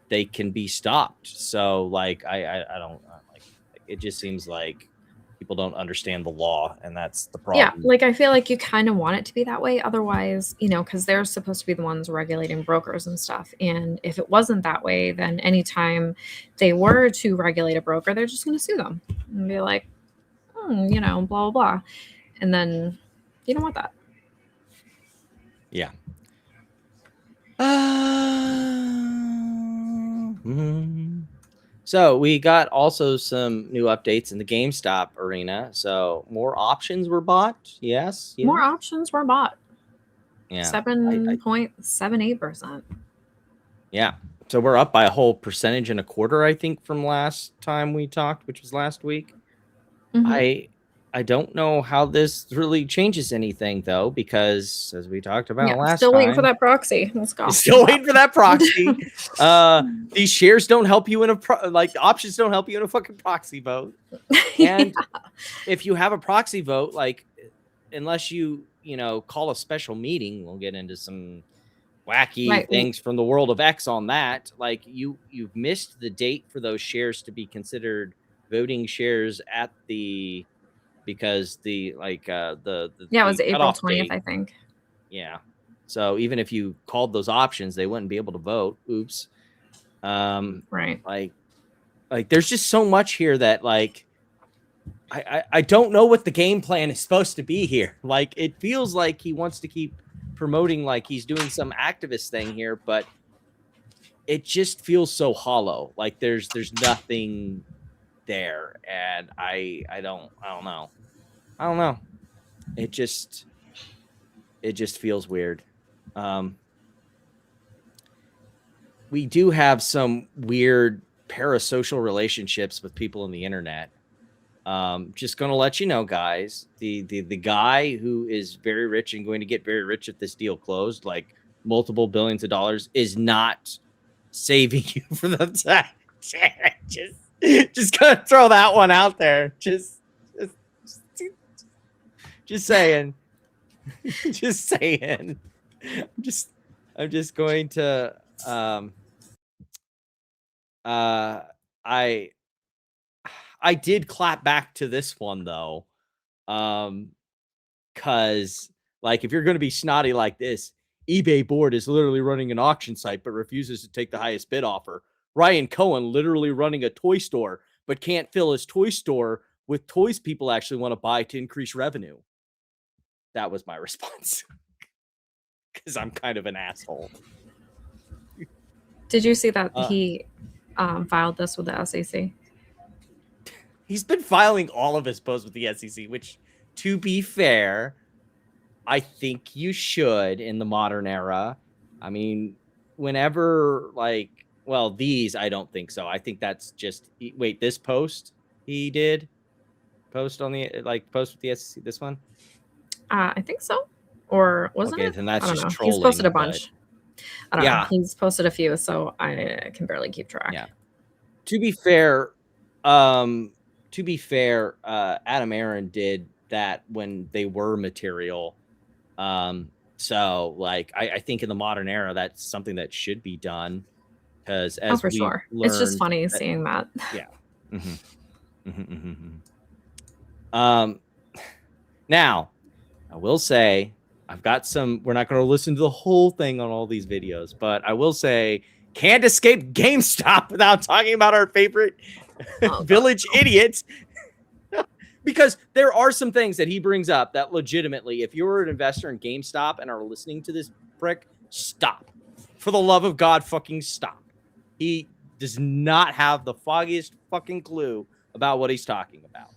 they can be stopped. So like I don't like, it just seems like people don't understand the law, and that's the problem. Yeah, like I feel like you kind of want it to be that way. Otherwise, because they're supposed to be the ones regulating brokers and stuff. And if it wasn't that way, then anytime they were to regulate a broker, they're just going to sue them and be like, blah, blah, blah. And then you don't want that. Yeah. So we got also some new updates in the GameStop arena. So more options were bought. Yes. More options were bought. Yeah. 7.78%. Yeah. So we're up by a whole 1.25%, I think, from last time we talked, which was last week. Mhm. I don't know how this really changes anything, though, because as we talked about last still time, waiting for that proxy. Let's go. Still waiting for that proxy. These shares don't help you in options don't help you in a fucking proxy vote. And if you have a proxy vote, like, unless you call a special meeting, we'll get into some wacky things from the world of X on that. Like, you've missed the date for those shares to be considered voting shares because it was April 20th, I think. Yeah. So even if you called those options, they wouldn't be able to vote. Oops. Right. Like there's just so much here that like I don't know what the game plan is supposed to be here. Like, it feels like he wants to keep promoting like he's doing some activist thing here, but it just feels so hollow. Like there's nothing there, and I don't know. It just feels weird. We do have some weird parasocial relationships with people on the internet. Just gonna let you know, guys, the guy who is very rich and going to get very rich if this deal closed, like multiple billions of dollars, is not saving you from the tax. Just gonna throw that one out there. Just saying. Just saying. I'm just going to I did clap back to this one though. Cause like if you're gonna be snotty like this, eBay board is literally running an auction site but refuses to take the highest bid offer. Ryan Cohen literally running a toy store but can't fill his toy store with toys people actually want to buy to increase revenue. That was my response. Because I'm kind of an asshole. Did you see that he filed this with the SEC? He's been filing all of his posts with the SEC, which, to be fair, I think you should in the modern era. I mean, whenever, like, well, these, I don't think so. I think that's just, wait, this post he did? Post on the, like, post with the SEC, this one? I think so. Or wasn't okay, it? then that's I don't just know. trolling. He's posted a bunch. I don't yeah. know. He's posted a few, so I can barely keep track. Yeah. To be fair, Adam Aaron did that when they were material. So like I think in the modern era, that's something that should be done. Because as for sure. It's just funny seeing that. Yeah. Now, I will say I've got some, we're not going to listen to the whole thing on all these videos, but I will say can't escape GameStop without talking about our favorite village idiots. Because there are some things that he brings up that legitimately, if you're an investor in GameStop and are listening to this prick, stop. For the love of God, fucking stop. He does not have the foggiest fucking clue about what he's talking about.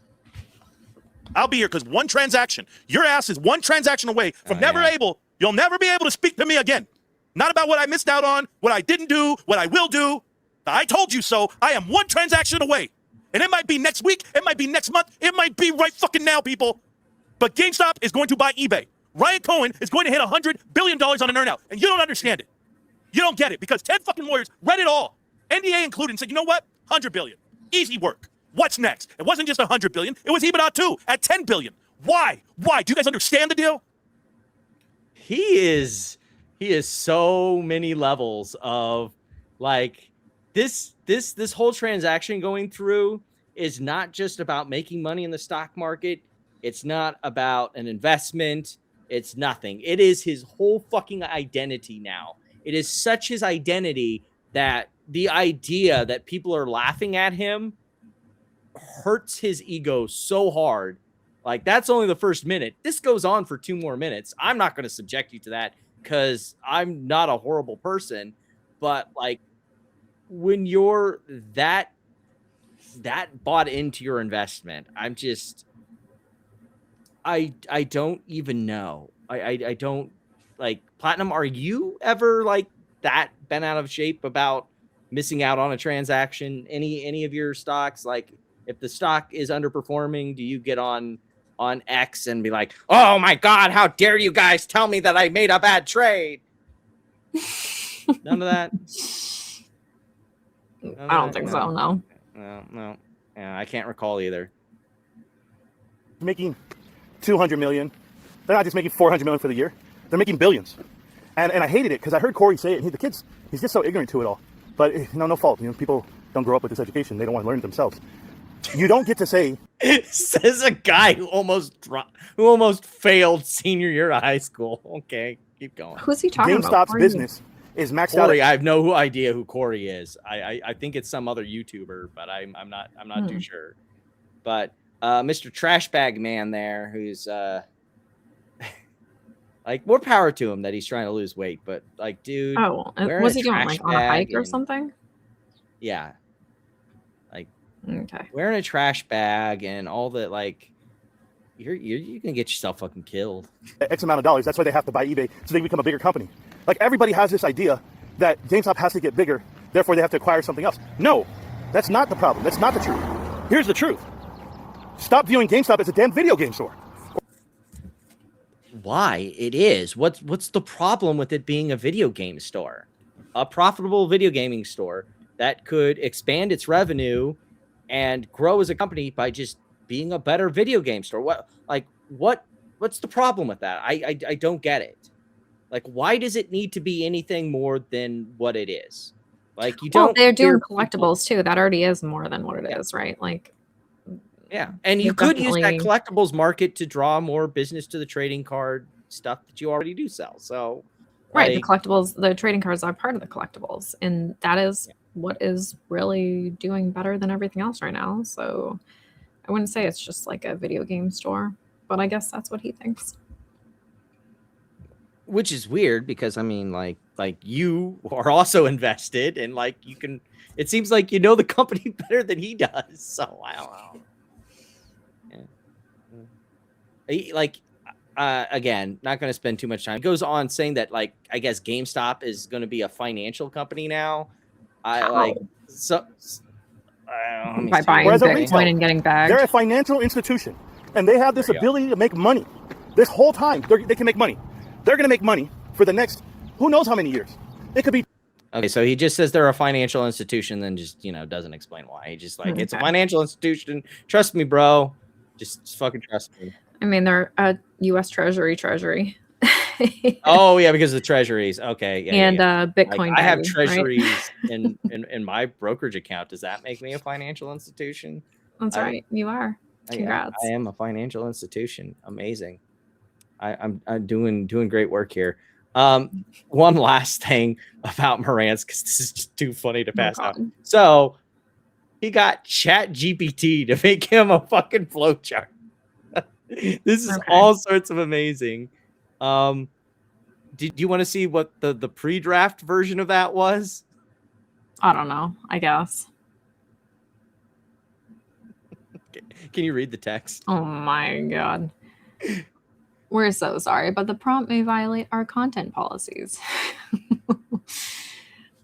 I'll be here because one transaction, your ass is one transaction away from you'll never be able to speak to me again. Not about what I missed out on, what I didn't do, what I will do. I told you so. I am one transaction away. And it might be next week, it might be next month, it might be right fucking now, people. But GameStop is going to buy eBay. Ryan Cohen is going to hit $100 billion on an earnout, and you don't understand it. You don't get it because 10 fucking lawyers read it all, NDA included, and said, you know what? 100 billion. Easy work. What's next? It wasn't just 100 billion, it was EBITDA too at 10 billion. Why? Why? Do you guys understand the deal? He is so many levels of like this whole transaction going through is not just about making money in the stock market. It's not about an investment. It's nothing. It is his whole fucking identity now. It is such his identity that the idea that people are laughing at him hurts his ego so hard. Like, that's only the first minute. This goes on for 2 more minutes. I'm not going to subject you to that because I'm not a horrible person. But like, when you're that bought into your investment, I'm just, I don't even know. I don't, like, Platinum, are you ever like that bent out of shape about missing out on a transaction? Any of your stocks? Like, if the stock is underperforming, do you get on X and be like, oh my God, how dare you guys tell me that I made a bad trade? None of that. I don't think so. No. No. Yeah, I can't recall either. Making 200 million. They're not just making 400 million for the year. They're making billions. And I hated it because I heard Corey say it. He's just so ignorant to it all. But no fault. People don't grow up with this education. They don't want to learn it themselves. You don't get to say. Says a guy who almost failed senior year of high school. Okay, keep going. Who's he talking about? GameStop's business is maxed Corey, out. I have no idea who Corey is. I think it's some other YouTuber, but I'm not too sure. But Mr. Trashbag Man there, who's like, more power to him that he's trying to lose weight. But like, dude, was he doing like on a hike or something? Yeah. Like, okay, wearing a trash bag and all that, like, you can get yourself fucking killed. X amount of dollars. That's why they have to buy eBay so they become a bigger company. Like, everybody has this idea that GameStop has to get bigger, therefore they have to acquire something else. No, that's not the problem. That's not the truth. Here's the truth. Stop viewing GameStop as a damn video game store. Why? It is. What's the problem with it being a video game store? A profitable video gaming store that could expand its revenue and grow as a company by just being a better video game store. What's the problem with that? I don't get it. Like, why does it need to be anything more than what it is? Like, you Well, don't. they're doing hear people- collectibles too. That already is more than what it is, right? Like, Yeah, and you They've could use that definitely- collectibles market to draw more business to the trading card stuff that you already do sell. So, right, the like, collectibles, the trading cards are part of the collectibles, and that is what is really doing better than everything else right now. So I wouldn't say it's just like a video game store, but I guess that's what he thinks. which is weird because I mean, like you are also invested, and like you can. It seems like you know the company better than he does. So I don't know. Like again, not going to spend too much time. It goes on saying that, like, I guess GameStop is going to be a financial company now. I like so. Let me By see. buying Whereas a Bitcoin retailer, and getting bagged. They're a financial institution, and they have this There you go. ability to make money. This whole time, they can make money. They're going to make money for the next, who knows how many years. It could be. Okay, so he just says they're a financial institution, then just doesn't explain why. He just like it's a Okay. financial institution. Trust me, bro. Just fucking trust me. I mean, they're a U.S. Treasury. Oh yeah, because of the treasuries. Okay, yeah. And yeah. Bitcoin. I have value, treasuries in my brokerage account. Does that make me a financial institution? Right? That's right. You are. Congrats. I am a financial institution. Amazing. I'm doing great work here. One last thing about Morantz, because this is just too funny to pass out. God. So he got Chat GPT to make him a fucking flowchart. This is all sorts of amazing. Do you want to see what the pre-draft version of that was? I don't know. I guess. Can you read the text? Oh my god. We're so sorry, but the prompt may violate our content policies.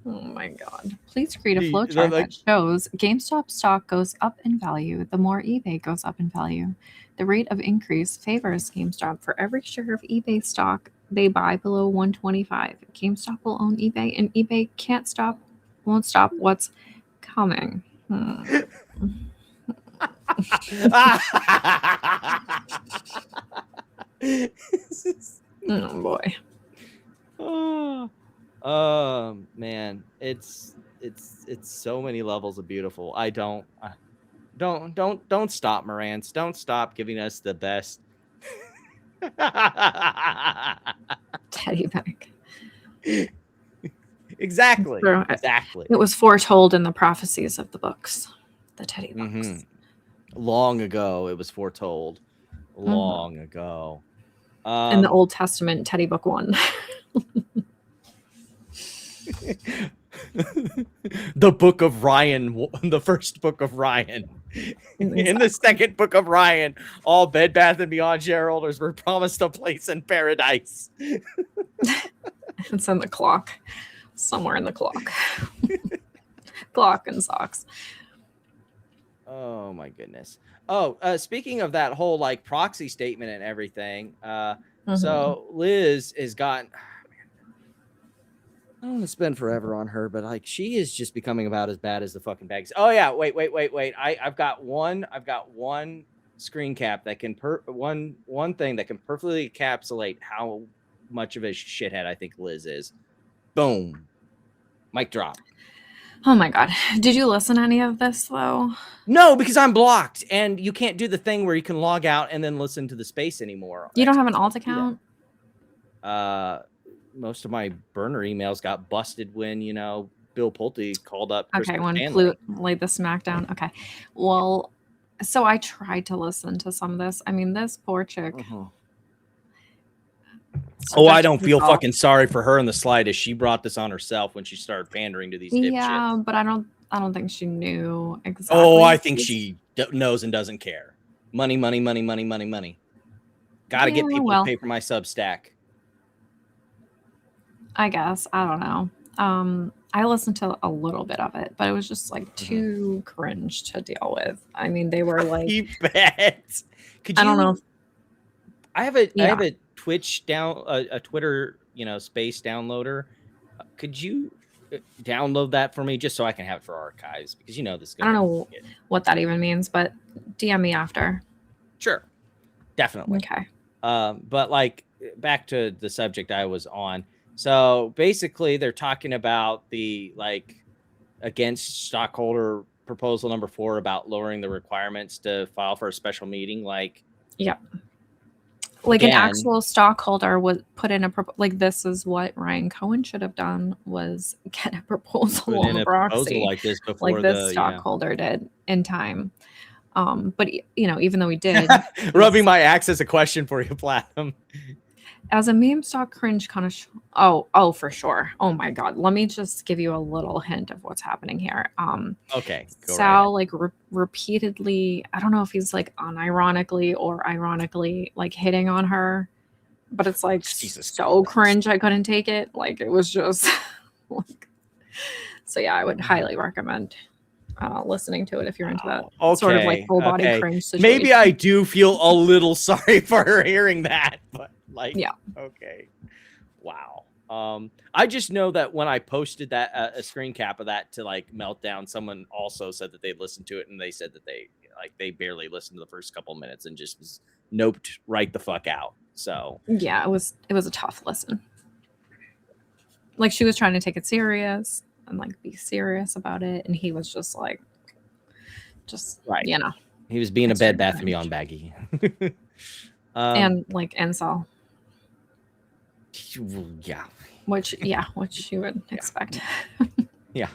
Oh my god. Please create a flowchart that shows GameStop stock goes up in value the more eBay goes up in value. The rate of increase favors GameStop for every share of eBay stock they buy below 125. GameStop will own eBay, and eBay won't stop what's coming. Oh boy. Oh man, it's so many levels of beautiful. I don't stop, Morantz. Don't stop giving us the best. Teddy bag. Exactly. True. Exactly. It was foretold in the prophecies of the books. The teddy books. Mm-hmm. Long ago, it was foretold. Long ago. In the Old Testament, Teddy Book 1. The book of Ryan, the first book of Ryan. In the second book of Ryan, all Bed Bath & Beyond shareholders were promised a place in paradise. It's in the clock. Somewhere in the clock. Clock and socks. Oh my goodness. Oh, speaking of that whole like proxy statement and everything, so Liz has gotten. I don't want to spend forever on her, but like she is just becoming about as bad as the fucking bags. Oh yeah, wait. I've got one screen cap that can one thing that can perfectly encapsulate how much of a shithead I think Liz is. Boom. Mic drop. Oh my god. Did you listen to any of this though? No, because I'm blocked and you can't do the thing where you can log out and then listen to the space anymore. You don't have an alt account? Most of my burner emails got busted when, Bill Pulte called up. Okay, when Flute laid the smackdown. Okay. Well, so I tried to listen to some of this. I mean, this poor chick. Oh, I don't feel fucking sorry for her in the slightest. She brought this on herself when she started pandering to these dipshits. Yeah, but I don't think she knew exactly. Oh, I think she knows and doesn't care. Money. Got to get people to pay for my Substack. I guess. I don't know. I listened to a little bit of it, but it was just like too cringe to deal with. I mean, they were like, you bet. I don't know. I have a Twitch a Twitter, space downloader. Could you download that for me just so I can have it for archives? Because this. I don't know what that even means, but DM me after. Sure. Definitely. Okay. But like back to the subject I was on. So basically, they're talking about the like against stockholder proposal number 4 about lowering the requirements to file for a special meeting. Like, Yep. Like an again, actual stockholder would put in a like this is what Ryan Cohen should have done was get a proposal put on in the a proposal proxy like this before like this the stockholder did in time. But you know, even though we did, rubbing my axe as a question for you, Platinum. as a meme stock cringe kind of oh for sure. Oh my god, let me just give you a little hint of what's happening here. Okay, go Sal like repeatedly, I don't know if he's like unironically or ironically like hitting on her, but it's like Jesus so Christ. cringe I couldn't take it. Like it was just like, so yeah, I would highly recommend listening to it if you're into that sort of like full body cringe situation. Maybe I do feel a little sorry for her hearing that, but like, yeah. Okay. Wow. I just know that when I posted that a screen cap of that to like Meltdown, someone also said that they listened to it and they said that they barely listened to the first couple minutes and just was noped right the fuck out. So yeah, it was a tough listen. Like she was trying to take it serious and like be serious about it, and he was just like, right, you know, he was being a Bed Bath & Beyond baggy. and like incel. Yeah. Which you would expect. Yeah.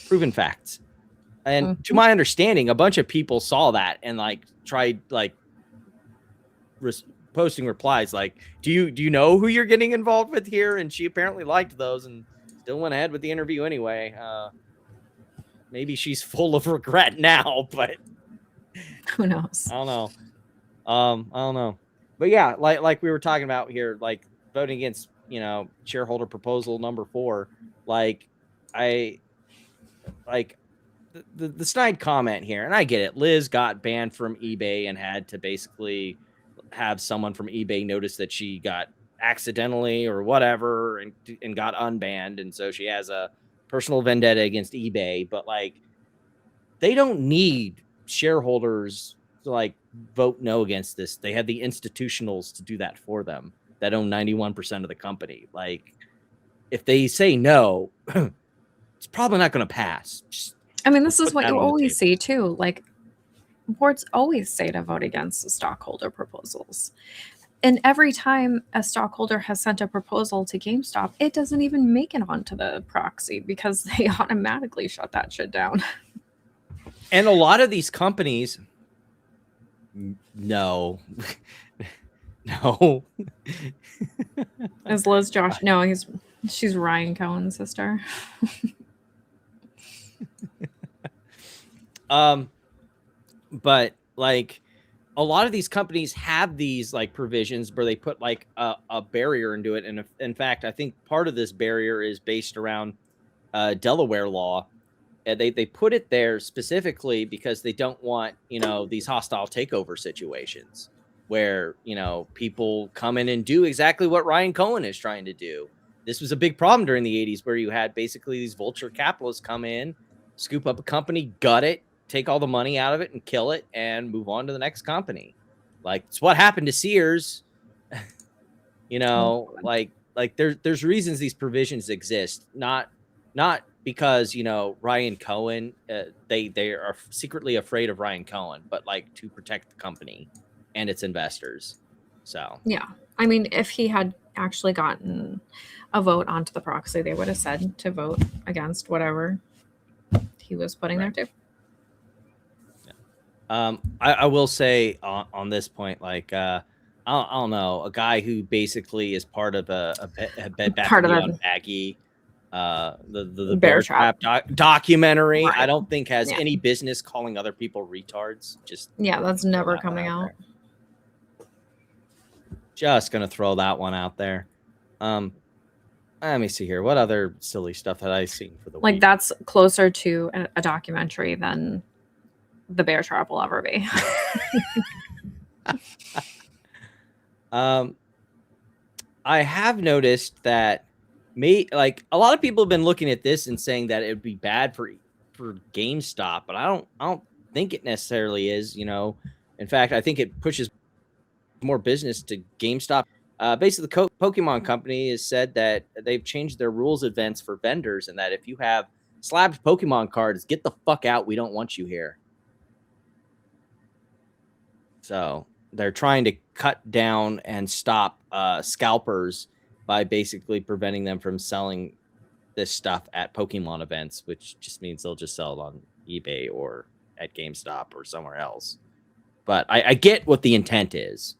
Proven facts. And to my understanding, a bunch of people saw that and like tried like posting replies like, do you know who you're getting involved with here? And she apparently liked those and still went ahead with the interview anyway. Maybe she's full of regret now, but who knows? I don't know. I don't know. But yeah, like we were talking about here, like voting against, you know, shareholder proposal number 4. Like I like the snide comment here, and I get it. Liz got banned from eBay and had to basically have someone from eBay notice that she got accidentally or whatever and got unbanned, and so she has a personal vendetta against eBay. But like, they don't need shareholders to like vote no against this. They have the institutionals to do that for them that own 91% of the company. Like, if they say no, it's probably not going to pass. I mean, this is what you always see too. Like, boards always say to vote against the stockholder proposals. And every time a stockholder has sent a proposal to GameStop, it doesn't even make it onto the proxy because they automatically shut that shit down. And a lot of these companies, no. Is Liz Josh? No, she's Ryan Cohen's sister. But like a lot of these companies have these like provisions where they put like a barrier into it. And in fact, I think part of this barrier is based around Delaware law. They put it there specifically because they don't want, you know, these hostile takeover situations where, you know, people come in and do exactly what Ryan Cohen is trying to do. This was a big problem during the 80s where you had basically these vulture capitalists come in, scoop up a company, gut it, take all the money out of it and kill it and move on to the next company. Like, it's what happened to Sears. You know, like there's reasons these provisions exist, not because, you know, Ryan Cohen, they are secretly afraid of Ryan Cohen, but like to protect the company and its investors. So yeah, I mean, if he had actually gotten a vote onto the proxy, they would have said to vote against whatever he was putting there too. I will say on this point, like I don't know, a guy who basically is part of a Bed Bath & Beyond baggy, the Bear Trap documentary, right. I don't think has any business calling other people retards. Just that's never coming out. Just gonna throw that one out there. Let me see here. What other silly stuff had I seen for the week? That's closer to a documentary than the Bear Trap will ever be. I have noticed that like a lot of people have been looking at this and saying that it would be bad for GameStop, but I don't think it necessarily is, you know. In fact, I think it pushes more business to GameStop. Basically, the Pokemon Company has said that they've changed their rules events for vendors, and that if you have slabbed Pokemon cards, get the fuck out. We don't want you here. So they're trying to cut down and stop scalpers by basically preventing them from selling this stuff at Pokemon events, which just means they'll just sell it on eBay or at GameStop or somewhere else. But I get what the intent is.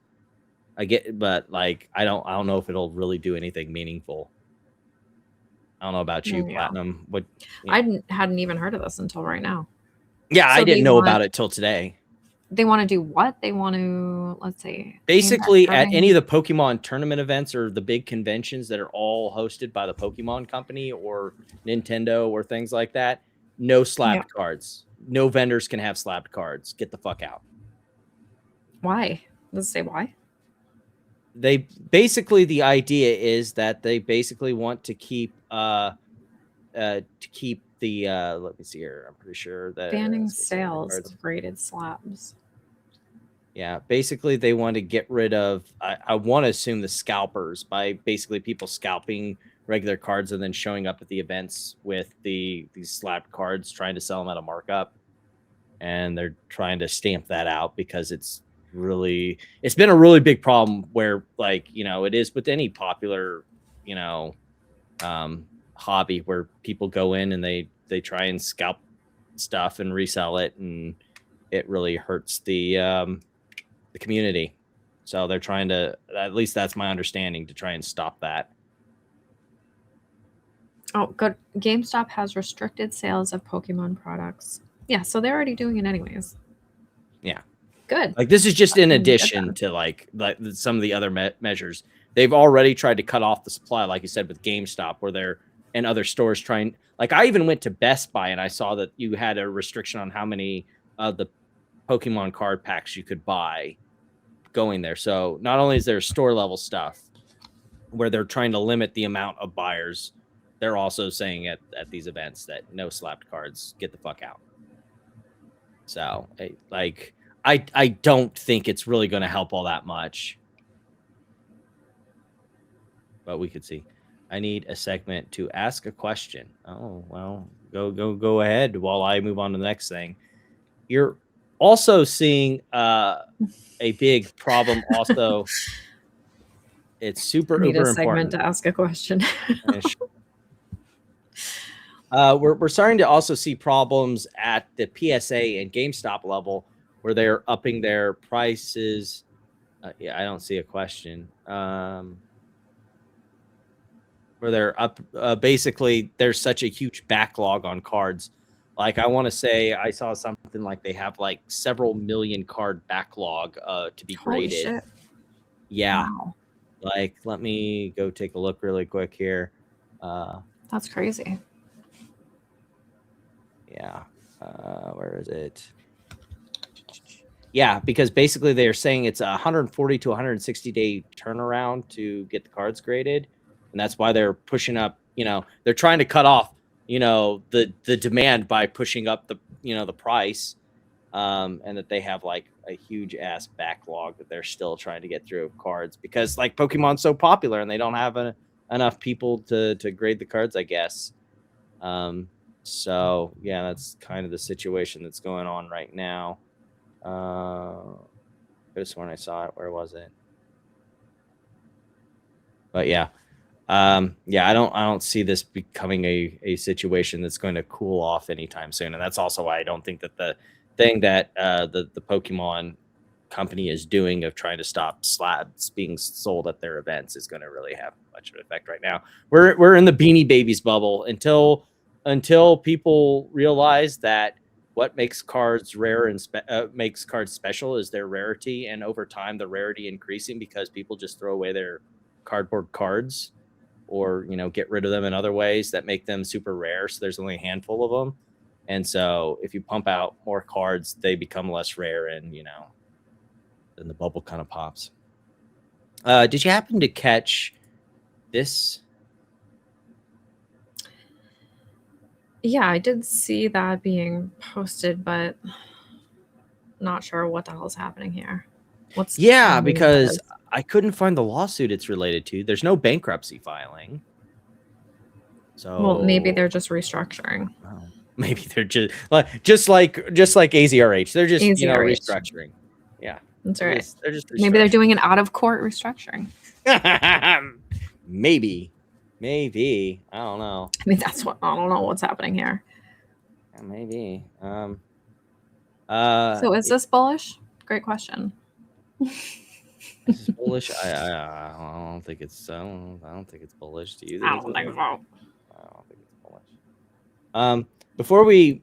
I get, but like I don't know if it'll really do anything meaningful. I don't know about you, Platinum. What? I hadn't even heard of this until right now. Yeah, I didn't know about it till today. They want to do what? They want to, let's see. Basically, at any of the Pokemon tournament events or the big conventions that are all hosted by the Pokemon Company or Nintendo or things like that, no slabbed cards. No vendors can have slabbed cards. Get the fuck out. Why? Does it say why? They basically, the idea is that they basically want to keep the let me see here. I'm pretty sure that banning sales of graded slabs. Yeah, basically they want to get rid of, I want to assume, the scalpers, by basically people scalping regular cards and then showing up at the events with these slabbed cards, trying to sell them at a markup. And they're trying to stamp that out because it's been a really big problem where, like, you know, it is with any popular, you know, hobby where people go in and they try and scalp stuff and resell it, and it really hurts the community. So they're trying to, at least that's my understanding, to try and stop that. Oh, good. GameStop has restricted sales of Pokemon products. Yeah, so they're already doing it anyways. Yeah. Good. Like, this is just in addition to like some of the other measures. They've already tried to cut off the supply, like you said, with GameStop, where they're, and other stores trying. Like, I even went to Best Buy and I saw that you had a restriction on how many of the Pokemon card packs you could buy going there. So not only is there store level stuff where they're trying to limit the amount of buyers, they're also saying at these events that no slapped cards, get the fuck out. So like, I don't think it's really going to help all that much, but we could see. I need a segment to ask a question. Oh, well, go ahead while I move on to the next thing. You're also seeing a big problem. Also, it's super Need uber a segment important to ask a question. We're starting to also see problems at the PSA and GameStop level where they're upping their prices. Yeah, I don't see a question. Where they're up, basically, there's such a huge backlog on cards. Like, I want to say I saw something like they have like several million card backlog to be Holy graded. shit. Yeah. Wow. Like, let me go take a look really quick here. That's crazy. Yeah. Where is it? Yeah, because basically they're saying it's a 140 to 160 day turnaround to get the cards graded. And that's why they're pushing up, you know, they're trying to cut off, you know, the demand by pushing up the, you know, the price. And that they have like a huge ass backlog that they're still trying to get through of cards because, like, Pokemon's so popular and they don't have enough people to grade the cards, I guess. So yeah, that's kind of the situation that's going on right now. I could have sworn I saw it. Where was it? But yeah. Yeah, I don't see this becoming a situation that's going to cool off anytime soon. And that's also why I don't think that the thing that the Pokemon Company is doing of trying to stop slabs being sold at their events is going to really have much of an effect right now. We're in the Beanie Babies bubble until people realize that what makes cards rare and makes cards special is their rarity, and over time the rarity increasing because people just throw away their cardboard cards or, you know, get rid of them in other ways that make them super rare. So there's only a handful of them. And so if you pump out more cards, they become less rare, and, you know, then the bubble kind of pops. Did you happen to catch this? Yeah, I did see that being posted, but not sure what the hell is happening here. What's Yeah, the meaning of because this? I couldn't find the lawsuit it's related to. There's no bankruptcy filing. So Well, maybe they're just restructuring. oh, maybe they're just like AZRH. They're just AZRH. restructuring. Yeah, That's they're right. just Maybe they're restructuring. doing an out of court restructuring. maybe I don't know. I mean, that's what I don't know what's happening here. Yeah, maybe. So is this bullish? Great question. This is bullish. I don't think it's. I don't think it's bullish. Do you? I don't think so. I don't think it's bullish. Before we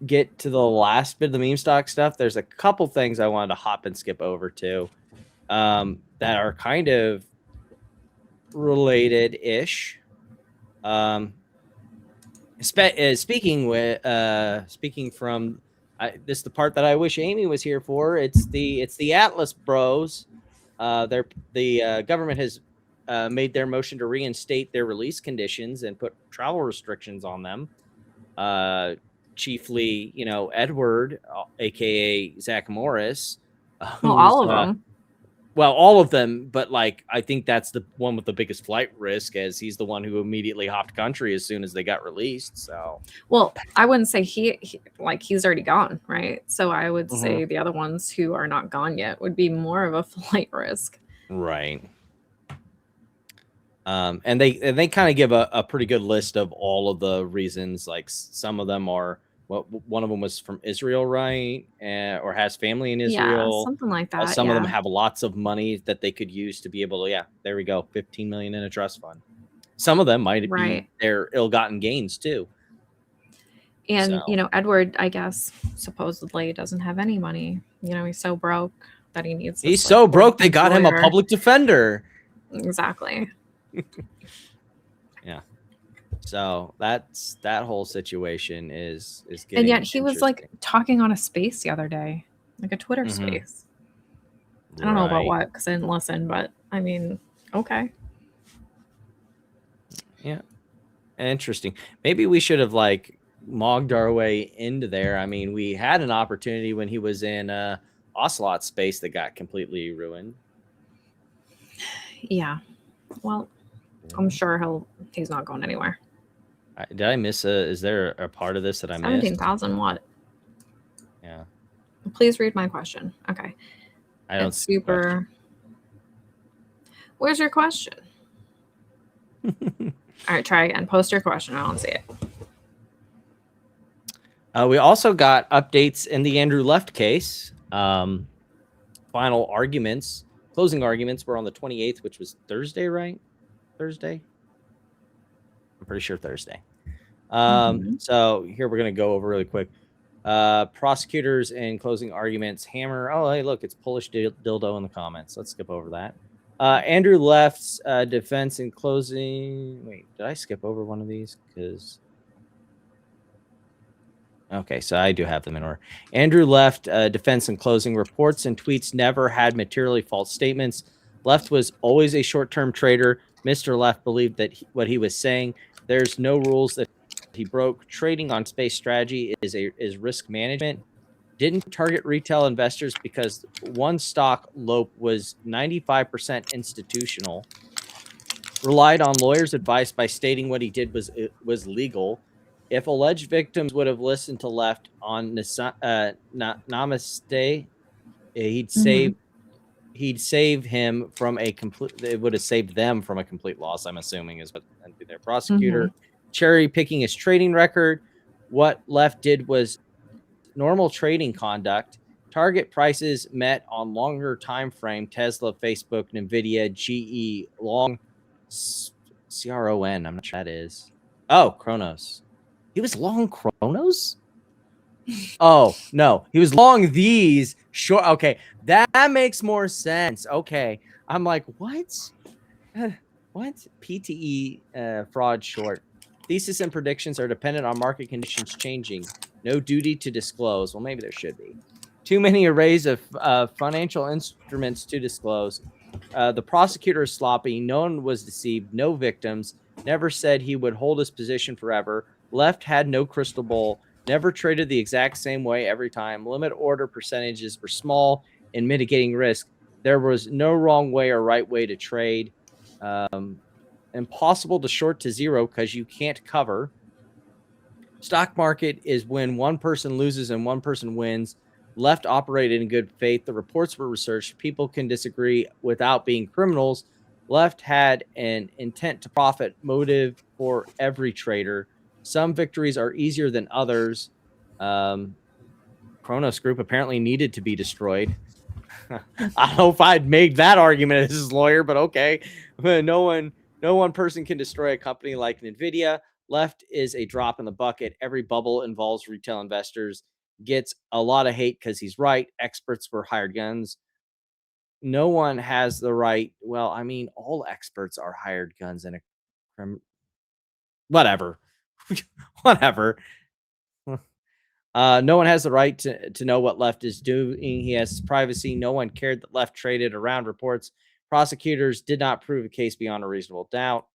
get to the last bit of the meme stock stuff, there's a couple things I wanted to hop and skip over to, that are kind of related-ish. Speaking from this is the part that I wish Amy was here for. It's the Atlas Bros. The government has made their motion to reinstate their release conditions and put travel restrictions on them. Chiefly, Edward, aka Zach Morris. Well, all of them. Well, all of them, but I think that's the one with the biggest flight risk, as he's the one who immediately hopped country as soon as they got released. So, well, I wouldn't say he's already gone, right? So I would say the other ones who are not gone yet would be more of a flight risk, right. And they kind of give a pretty good list of all of the reasons. Like some of them are, one of them was from Israel, right? Or has family in Israel. Yeah, something like that. Some of them have lots of money that they could use to be able to, there we go, 15 million in a trust fund. Some of them might be their ill-gotten gains too. And, Edward, I guess, supposedly doesn't have any money. He's so broke that he needs. He's so broke they got him a public defender. Exactly. Yeah. So that whole situation is getting and yet he was talking on a space the other day, like a Twitter space. I don't know about what, because I didn't listen, but I mean, okay. Yeah. Interesting. Maybe we should have mogged our way into there. I mean, we had an opportunity when he was in Ocelot space that got completely ruined. Yeah. Well, I'm sure he's not going anywhere. Did I miss is there a part of this that I missed? 17,000 what? Yeah. Please read my question. Okay. I don't see super. Where's your question? All right, try again. Post your question. I don't see it. We also got updates in the Andrew Left case. Final arguments, closing arguments were on the 28th, which was Thursday, right? Thursday? I'm pretty sure Thursday. So here we're going to go over really quick. Prosecutors in closing arguments hammer. Oh, hey, look, it's Polish dildo in the comments. Let's skip over that. Andrew Left's defense in closing. Wait, did I skip over one of these? Okay, so I do have them in order. Andrew Left defense in closing reports and tweets never had materially false statements. Left was always a short-term trader. Mr. Left believed that what he was saying. There's no rules that he broke. Trading on space strategy is risk management. Didn't target retail investors because one stock lope was 95% institutional. Relied on lawyers' advice by stating what he did was legal. If alleged victims would have listened to Left on Namaste, he'd save him from a complete. It would have saved them from a complete loss. I'm assuming is what their prosecutor cherry picking his trading record. What Left did was normal trading conduct. Target prices met on longer time frame. Tesla, Facebook, Nvidia, GE, long CRON. I'm not sure what that is. Oh, Kronos. He was long Kronos? Oh, no. He was long these short. Okay, that makes more sense. Okay. I'm like, what? What? PTE fraud short. Thesis and predictions are dependent on market conditions changing. No duty to disclose. Well, maybe there should be. Too many arrays of financial instruments to disclose. The prosecutor is sloppy. No one was deceived. No victims. Never said he would hold his position forever. Left had no crystal ball. Never traded the exact same way every time. Limit order percentages were small. in mitigating risk. There was no wrong way or right way to trade. Impossible to short to zero because you can't cover. Stock market is when one person loses and one person wins. Left operated in good faith. The reports were researched. People can disagree without being criminals. Left had an intent to profit motive for every trader. Some victories are easier than others. Kronos Group apparently needed to be destroyed. I don't know if I'd made that argument as his lawyer, but okay. No one person can destroy a company like Nvidia. Left is a drop in the bucket. Every bubble involves retail investors. Gets a lot of hate because he's right. Experts were hired guns. No one has the right. Well, I mean, all experts are hired guns in a whatever. Whatever. No one has the right to know what Left is doing. He has privacy. No one cared that Left traded around reports. Prosecutors did not prove a case beyond a reasonable doubt.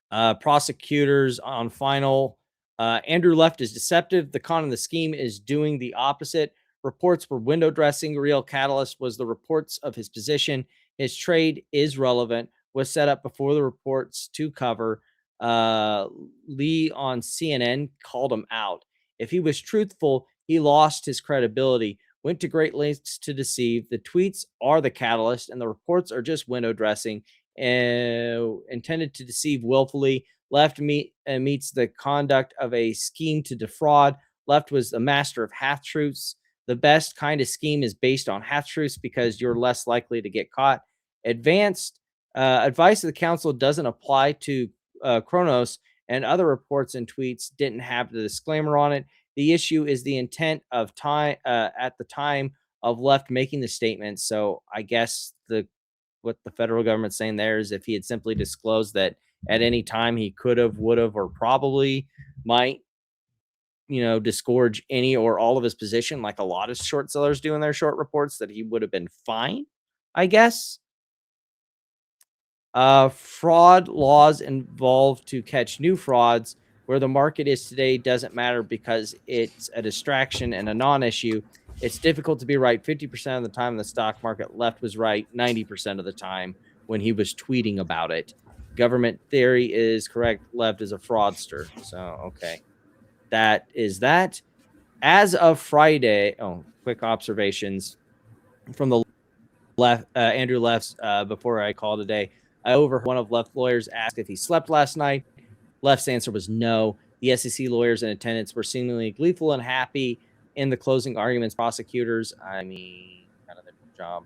Prosecutors on final. Andrew Left is deceptive. The con in the scheme is doing the opposite. Reports were window dressing. Real catalyst was the reports of his position. His trade is relevant. Was set up before the reports to cover. Lee on CNN called him out. If he was truthful, he lost his credibility. Went to great lengths to deceive. The tweets are the catalyst, and the reports are just window dressing. Intended to deceive willfully. Left meets the conduct of a scheme to defraud. Left was a master of half-truths. The best kind of scheme is based on half-truths because you're less likely to get caught. Advanced advice of the council doesn't apply to Kronos, and other reports and tweets didn't have the disclaimer on it. The issue is the intent of time at the time of Left making the statement. So I guess what the federal government's saying there is if he had simply disclosed that at any time he could have, would have, or probably might, disgorge any or all of his position, like a lot of short sellers do in their short reports, that he would have been fine, I guess. Fraud laws involved to catch new frauds. Where the market is today doesn't matter because it's a distraction and a non-issue. It's difficult to be right 50% of the time in the stock market. Left was right 90% of the time when he was tweeting about it. Government theory is correct. Left is a fraudster. So, okay. That is that. As of Friday, quick observations from the left, Andrew Left's, before I call today. I overheard one of Left lawyers ask if he slept last night. Left's answer was no. The SEC lawyers in attendance were seemingly gleeful and happy in the closing arguments. Prosecutors, kind of their job.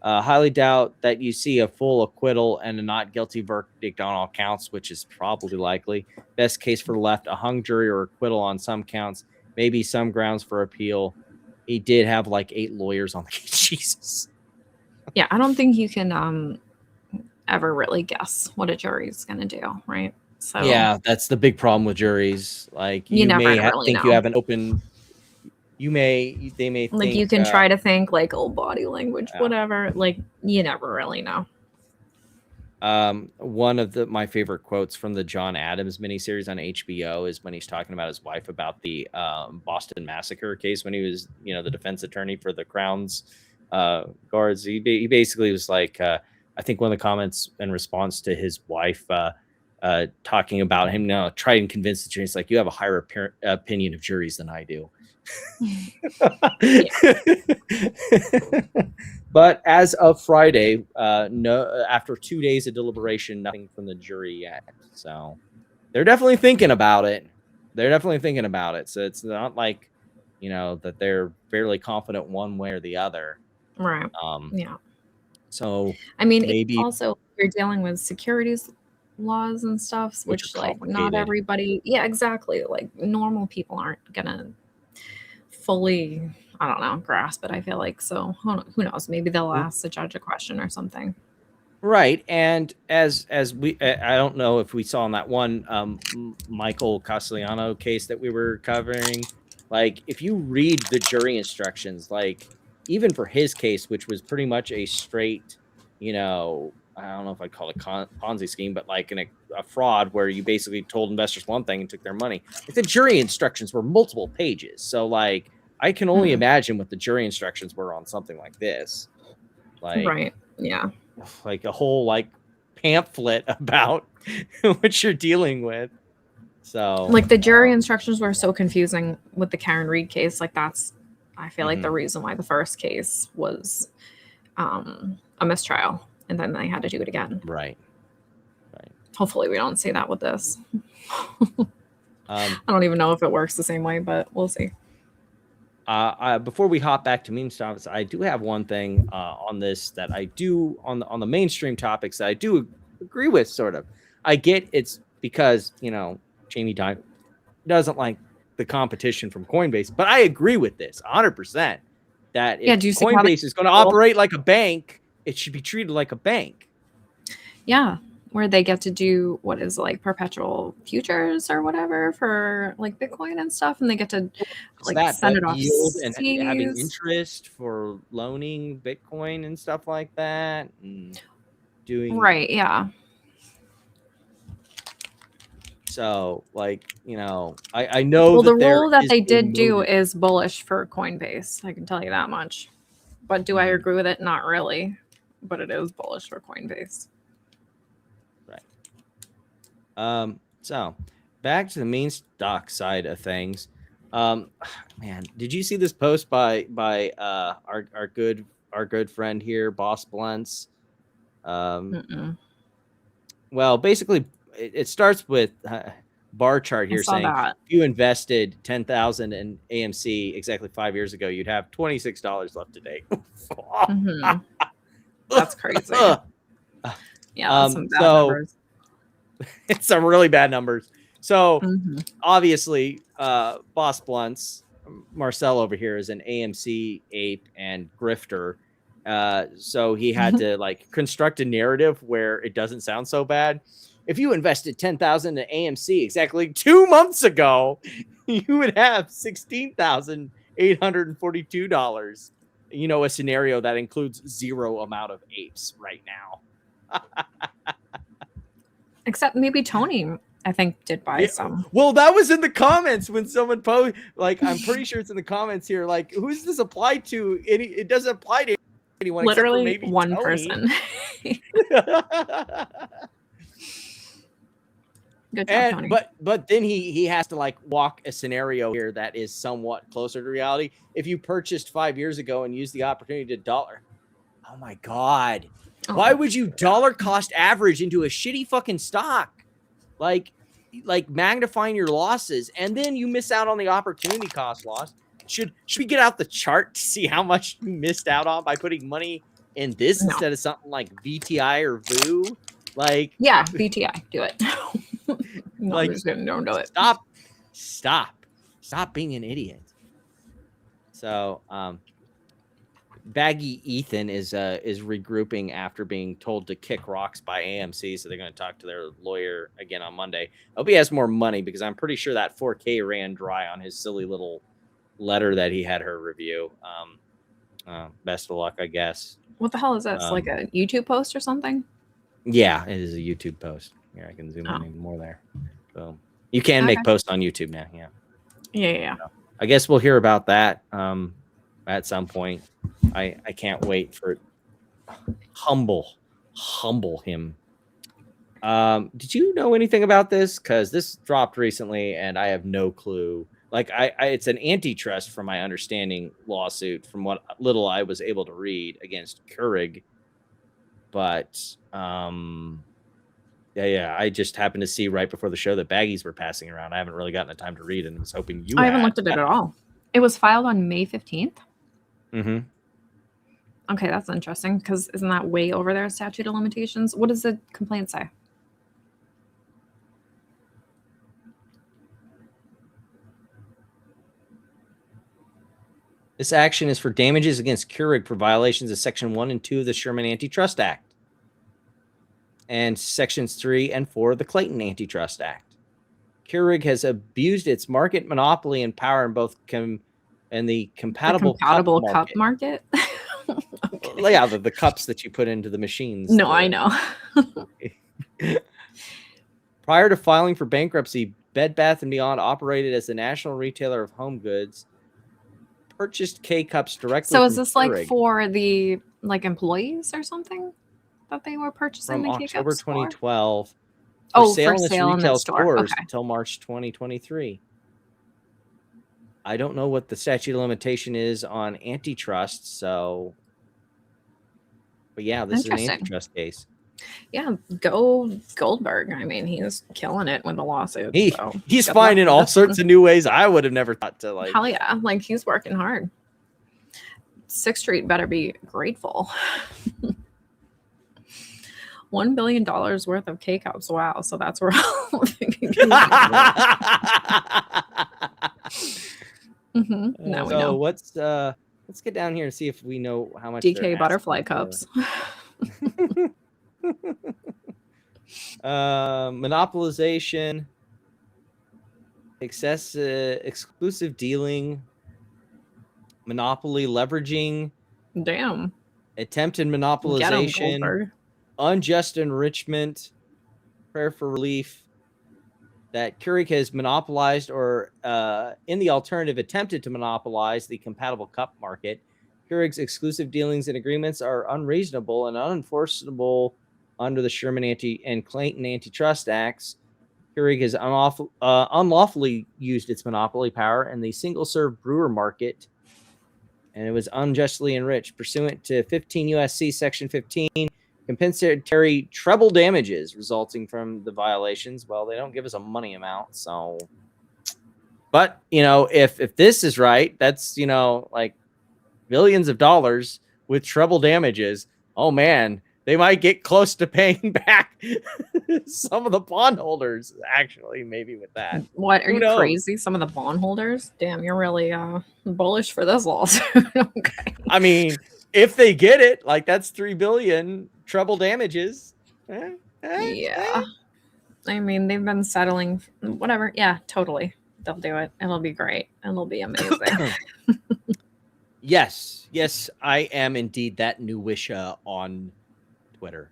Highly doubt that you see a full acquittal and a not guilty verdict on all counts, which is probably likely. Best case for Left, a hung jury or acquittal on some counts, maybe some grounds for appeal. He did have like 8 lawyers on the case. Jesus. Yeah, I don't think you can ever really guess what a jury's going to do, right? So yeah, that's the big problem with juries. Like you never may really think know. you have an open. They may Like think, you can try to think like, oh, body language, whatever. Like you never really know. One of my favorite quotes from the John Adams miniseries on HBO is when he's talking about his wife about the Boston Massacre case when he was, the defense attorney for the Crown's guards. He basically was like, I think one of the comments in response to his wife talking about him now, try and convince the jury. It's like, you have a higher opinion of juries than I do. But as of Friday, no, after 2 days of deliberation, nothing from the jury yet. So they're definitely thinking about it. So it's not like, that they're fairly confident one way or the other. Right. Yeah. So I mean, maybe also you're dealing with securities laws and stuff, which like not everybody. Yeah, exactly. Like normal people aren't gonna fully, I don't know, grasp it. I feel like so. Who knows? Maybe they'll ask the judge a question or something. Right, and as we, I don't know if we saw in that one Michael Castellano case that we were covering. Like, if you read the jury instructions, like even for his case, which was pretty much a straight, I don't know if I'd call it Ponzi scheme, but like a fraud where you basically told investors one thing and took their money. Like the jury instructions were multiple pages, so like I can only imagine what the jury instructions were on something like this. Like, Right. Yeah. like a whole like pamphlet about what you're dealing with. So Like the jury instructions were so confusing with the Karen Reed case. Like that's, I feel like the reason why the first case was a mistrial, and then they had to do it again. Right. Hopefully we don't see that with this. I don't even know if it works the same way, but we'll see. Before we hop back to meme topics, I do have one thing on this that I do on the mainstream topics that I do agree with. Sort of, I get it's because Jamie Dimon doesn't like the competition from Coinbase, but I agree with this 100%. That if do you see how Coinbase is going to operate like a bank, it should be treated like a bank. Yeah, where they get to do what is like perpetual futures or whatever for like Bitcoin and stuff, and they get to like send it off yield and having interest for loaning Bitcoin and stuff like that, and doing right. Yeah. So, like, I know. Well, the that rule that they a did do motive. is bullish for Coinbase. I can tell you that much. But do I agree with it? Not really. But it is bullish for Coinbase. Right. So back to the main stock side of things. Man, did you see this post by our good friend here, Boss Blunts? Well, basically, it starts with bar chart here saying if you invested 10,000 in AMC exactly 5 years ago, you'd have $26 left today. That's crazy. Yeah, that's some bad numbers. It's some really bad numbers. So obviously, Boss Blunts, Marcel over here is an AMC ape and grifter. So he had to like construct a narrative where it doesn't sound so bad. If you invested 10,000 in AMC exactly 2 months ago, you would have $16,842. A scenario that includes zero amount of apes right now. Except maybe Tony, I think, did buy some. Well, that was in the comments when someone posted. Like, I'm pretty sure it's in the comments here. Like, who's this applied to? It doesn't apply to anyone. Literally except for maybe one Tony. person. Good job, Tony. But then he has to like walk a scenario here that is somewhat closer to reality. If you purchased 5 years ago and used the opportunity to dollar, oh my God, why would you dollar cost average into a shitty fucking stock? Like magnifying your losses, and then you miss out on the opportunity cost loss. Should we get out the chart to see how much you missed out on by putting money in this instead of something like VTI or VOO? Like, yeah, VTI, do it. No, like, don't do it. Stop being an idiot. So, Baggy Ethan is regrouping after being told to kick rocks by AMC, so they're going to talk to their lawyer again on Monday. I hope he has more money because I'm pretty sure that 4K ran dry on his silly little letter that he had her review. Best of luck, I guess. What the hell is this? Like a YouTube post or something? Yeah, it is a YouTube post. Here, I can zoom in even more there. So you can make posts on YouTube now. Yeah. So I guess we'll hear about that at some point. I can't wait for it. Humble him. Did you know anything about this? Because this dropped recently, and I have no clue. Like, it's an antitrust, from my understanding, lawsuit from what little I was able to read against Keurig. But yeah, I just happened to see right before the show that baggies were passing around. I haven't really gotten the time to read, and was hoping you. I haven't looked at it at all. It was filed on May 15th. Mm-hmm. Okay, that's interesting because isn't that way over their statute of limitations? What does the complaint say? This action is for damages against Keurig for violations of Section 1 and 2 of the Sherman Antitrust Act and Sections 3 and 4 of the Clayton Antitrust Act. Keurig has abused its market monopoly and power in both the compatible cup market. Okay. Yeah, the cups that you put into the machines. No, I know. Prior to filing for bankruptcy, Bed Bath & Beyond operated as the national retailer of home goods. purchased K-Cups directly So is from this like Keurig for the like employees or something that they were purchasing from the October K-Cups for? 2012 for Oh, sale for in its sale in the retail store. stores Okay. until March 2023. I don't know what the statute of limitation is on antitrust, so but yeah, this is an Interesting. antitrust case. Yeah, go Goldberg. I mean, he's killing it with the lawsuits. He's so good luck finding with all this sorts one. of new ways I would have never thought to like. Hell yeah, like he's working hard. 6th Street better be grateful. $1 billion worth of K-Cups. Wow. So that's where I'm thinking. Now we So know. let's get down here and see if we know how much DK they're butterfly asking cups. monopolization, exclusive dealing, monopoly leveraging, Damn. attempted Get 'em, monopolization, Goldberg. unjust enrichment, prayer for relief, that Keurig has monopolized or in the alternative attempted to monopolize the compatible cup market. Keurig's exclusive dealings and agreements are unreasonable and unenforceable under the Sherman and Clayton Antitrust Acts. Keurig has unlawfully used its monopoly power in the single-serve brewer market, and it was unjustly enriched pursuant to 15 U.S.C. Section 15. Compensatory treble damages resulting from the violations. Well, they don't give us a money amount, so. But if this is right, that's like billions of dollars with treble damages. Oh man, they might get close to paying back some of the bondholders. Actually, maybe with that. What, are Who you knows? crazy? Some of the bondholders? Damn, you're really bullish for this lawsuit. Okay. I mean, if they get it, like that's $3 billion treble damages. Yeah. I mean, they've been settling, whatever. Yeah, totally. They'll do it. It'll be great. It'll be amazing. Yes, I am indeed that new Wisha on Twitter.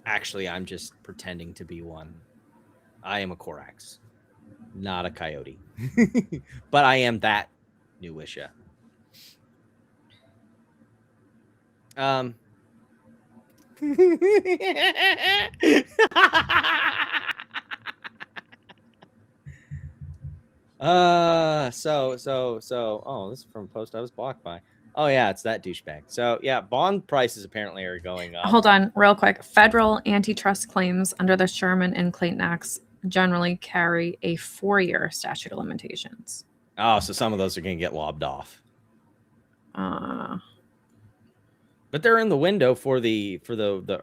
Actually, I'm just pretending to be one. I am a Korax, not a coyote. But I am that new Wisha. Oh, this is from a post I was blocked by. Oh yeah, it's that douchebag. So yeah, bond prices apparently are going up. Hold on, real quick. Federal antitrust claims under the Sherman and Clayton Acts generally carry a 4-year statute of limitations. Oh, so some of those are going to get lobbed off. But they're in the window for the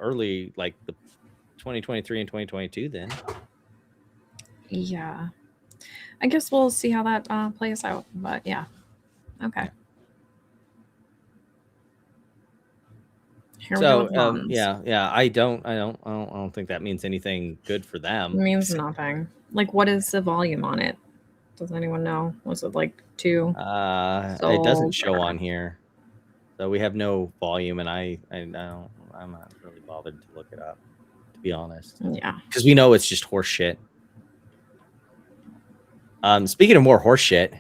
early, like the 2023 and 2022 then. Yeah. I guess we'll see how that plays out. But yeah. Okay. Here we go with bonds. Yeah. I don't think that means anything good for them. It means nothing. Like, what is the volume on it? Does anyone know? Was it like 2? It doesn't show on here, so we have no volume, and I'm not really bothered to look it up, to be honest. Yeah, because we know it's just horse shit. Speaking of more horse shit,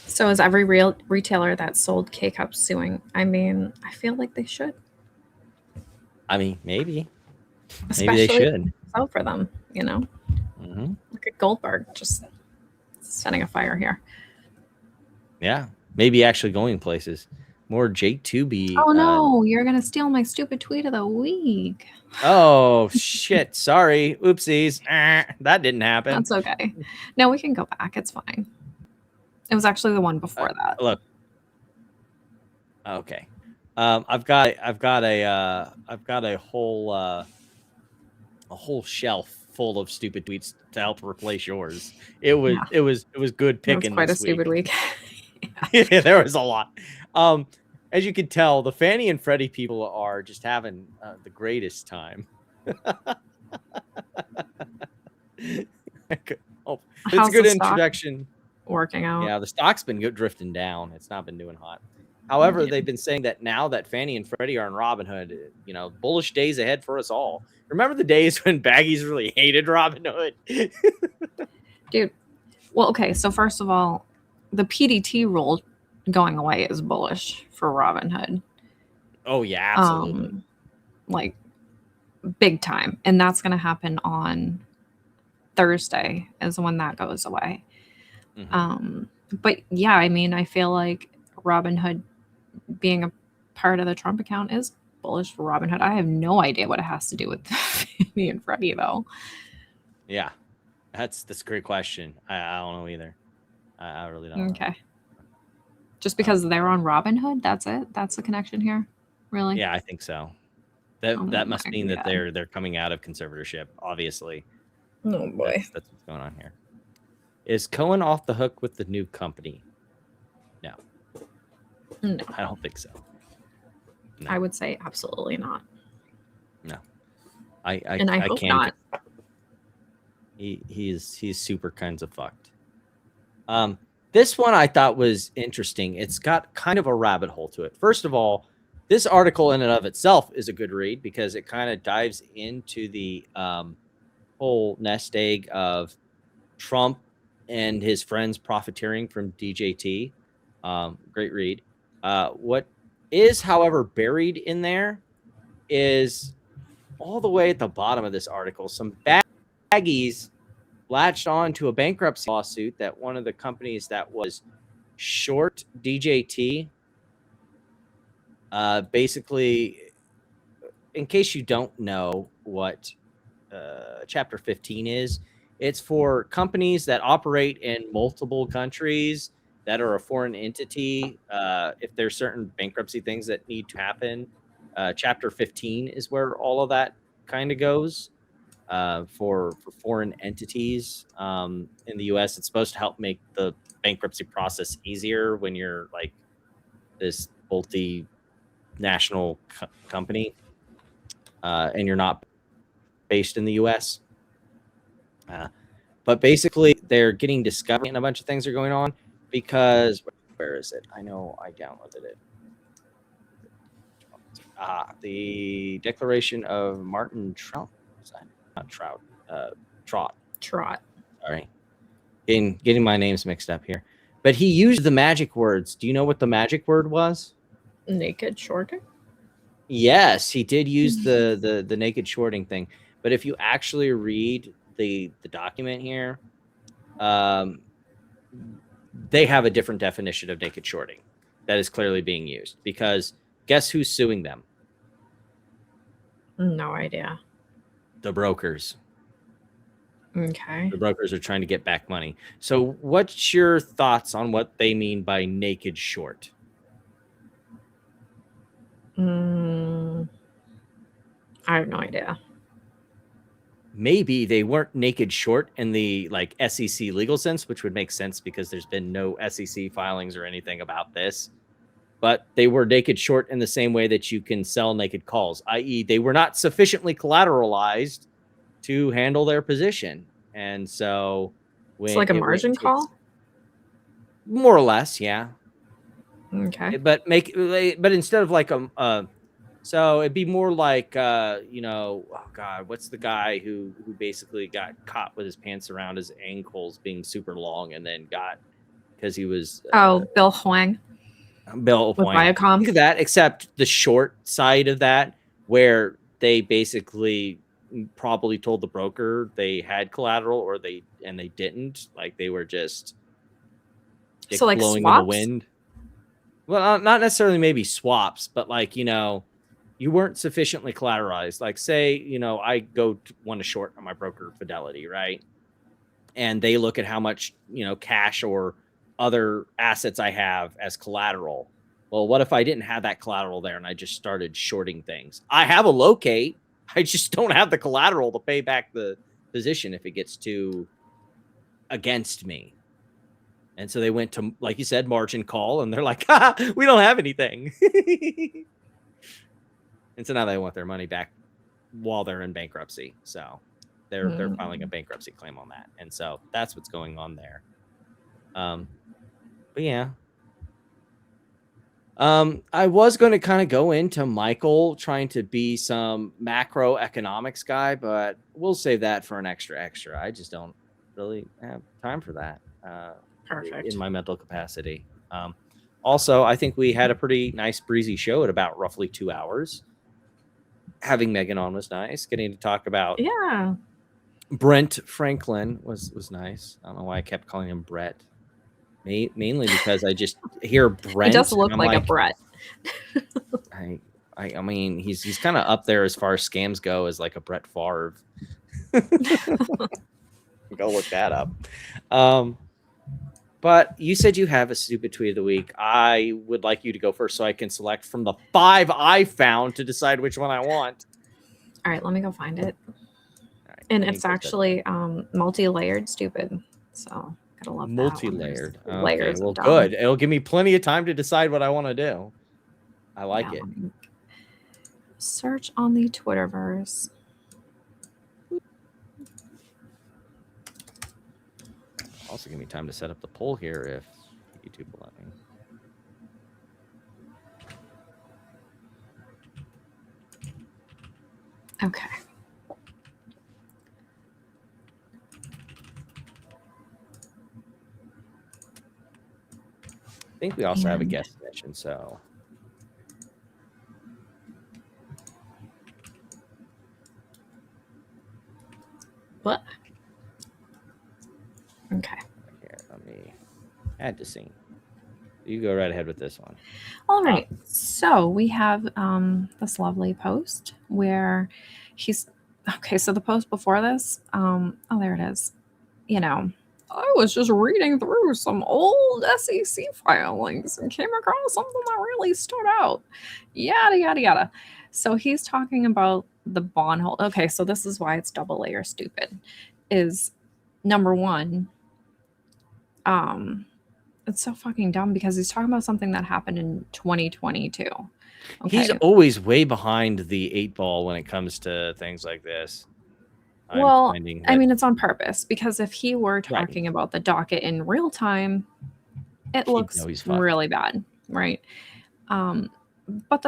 so is every real retailer that sold K-Cups suing? I mean, I feel like they should. I mean, maybe Especially they should. Sell for them, Mm-hmm. Look at Goldberg just setting a fire here. Yeah, maybe actually going places. More J2B. Oh no, you're gonna steal my stupid tweet of the week. Oh shit! Sorry, oopsies. That didn't happen. That's okay. No, we can go back. It's fine. It was actually the one before that. Look. Okay. I've got a whole shelf full of stupid tweets to help replace yours. It was good picking. It was quite this a stupid week. Yeah, there was a lot. As you can tell, the Fannie and Freddie people are just having the greatest time. It's How's a good the stock introduction. working out? Yeah, the stock's been drifting down. It's not been doing hot. However, they've been saying that now that Fannie and Freddie are in Robinhood, bullish days ahead for us all. Remember the days when baggies really hated Robinhood? Dude, Well, okay. So first of all, the PDT rule going away is bullish for Robinhood. Oh yeah, absolutely. Like big time, and that's going to happen on Thursday is when that goes away. But yeah, I mean, I feel like Robinhood being a part of the Trump account is bullish for Robinhood. I have no idea what it has to do with Fannie and Freddie though. Yeah, that's a great question. I don't know either. I really don't know. Okay. Just because they're on Robinhood, that's it? That's the connection here? Really? Yeah, I think so. That must my mean that God. they're coming out of conservatorship, obviously. Oh boy. That's what's going on here. Is Cohen off the hook with the new company? No. No. I don't think so. No. I would say absolutely not. No. I hope can't. not. He's super kinds of fucked. This one I thought was interesting. It's got kind of a rabbit hole to it. First of all, this article in and of itself is a good read because it kind of dives into the whole nest egg of Trump and his friends profiteering from DJT. Great read. What is, however, buried in there is all the way at the bottom of this article, some baggies latched on to a bankruptcy lawsuit that one of the companies that was short DJT, basically, in case you don't know what Chapter 15 is, it's for companies that operate in multiple countries that are a foreign entity. If there's certain bankruptcy things that need to happen, Chapter 15 is where all of that kind of goes. For foreign entities in the U.S. It's supposed to help make the bankruptcy process easier when you're like this multinational company and you're not based in the U.S. But basically, they're getting discovered and a bunch of things are going on because where is it? I know I downloaded it. The Declaration of Martin Trout. Not Trout, Trot. Sorry, getting my names mixed up here. But he used the magic words. Do you know what the magic word was? Naked shorting? Yes, he did use the naked shorting thing. But if you actually read the document here, they have a different definition of naked shorting that is clearly being used. Because guess who's suing them? No idea. The brokers. Okay. The brokers are trying to get back money. So what's your thoughts on what they mean by naked short? I have no idea. Maybe they weren't naked short in the like SEC legal sense, which would make sense because there's been no SEC filings or anything about this. But they were naked short in the same way that you can sell naked calls, i.e. they were not sufficiently collateralized to handle their position. And so when it's like a margin call? More or less, yeah. Okay. But instead of like so it'd be more like oh God, what's the guy who basically got caught with his pants around his ankles being super long and then got because he was Bill Huang. Bill with Huang. Viacom. Think of that, except the short side of that, where they basically probably told the broker they had collateral or they didn't. Like they were just like blowing swaps? in the wind. Well, not necessarily maybe swaps, but like, you weren't sufficiently collateralized. Like say, I want to short on my broker Fidelity, right? And they look at how much, cash or other assets I have as collateral. Well, what if I didn't have that collateral there and I just started shorting things? I have a locate. I just don't have the collateral to pay back the position if it gets too against me. And so they went to, like you said, margin call, and they're like, we don't have anything. And so now they want their money back while they're in bankruptcy. So they're filing a bankruptcy claim on that. And so that's what's going on there. But yeah. I was going to kind of go into Michael trying to be some macroeconomics guy, but we'll save that for an extra. I just don't really have time for that. Perfect. in my mental capacity. Also, I think we had a pretty nice breezy show at about roughly 2 hours. Having Megan on was nice. Getting to talk about Yeah. Brent Franklin was nice. I don't know why I kept calling him Brett. Mainly because I just hear Brent. He does look and I'm like a Brett. I mean, he's kind of up there as far as scams go as like a Brett Favre. Go look that up. But you said you have a stupid tweet of the week. I would like you to go first so I can select from the 5 I found to decide which one I want. All right, let me go find it. Right, And it's actually multi-layered stupid. So gotta love multi-layered. That okay, layers well, of dumb. good. It'll give me plenty of time to decide what I want to do. I like it. Search on the Twitterverse. Also, give me time to set up the poll here if YouTube will let me. Okay. I think we also have a guest session, so. What? Okay. Here, let me add to scene. You go right ahead with this one. All right. So we have this lovely post where she's okay. So the post before this, oh, there it is. You know, I was just reading through some old SEC filings and came across something that really stood out. Yada, yada, yada. So he's talking about the bond hold. Okay. So this is why it's double layer stupid is number one. It's so fucking dumb because he's talking about something that happened in 2022. Okay. He's always way behind the 8 ball when it comes to things like this. Well, I mean, it's on purpose because if he were talking Right. about the docket in real time, it looks really bad, right? But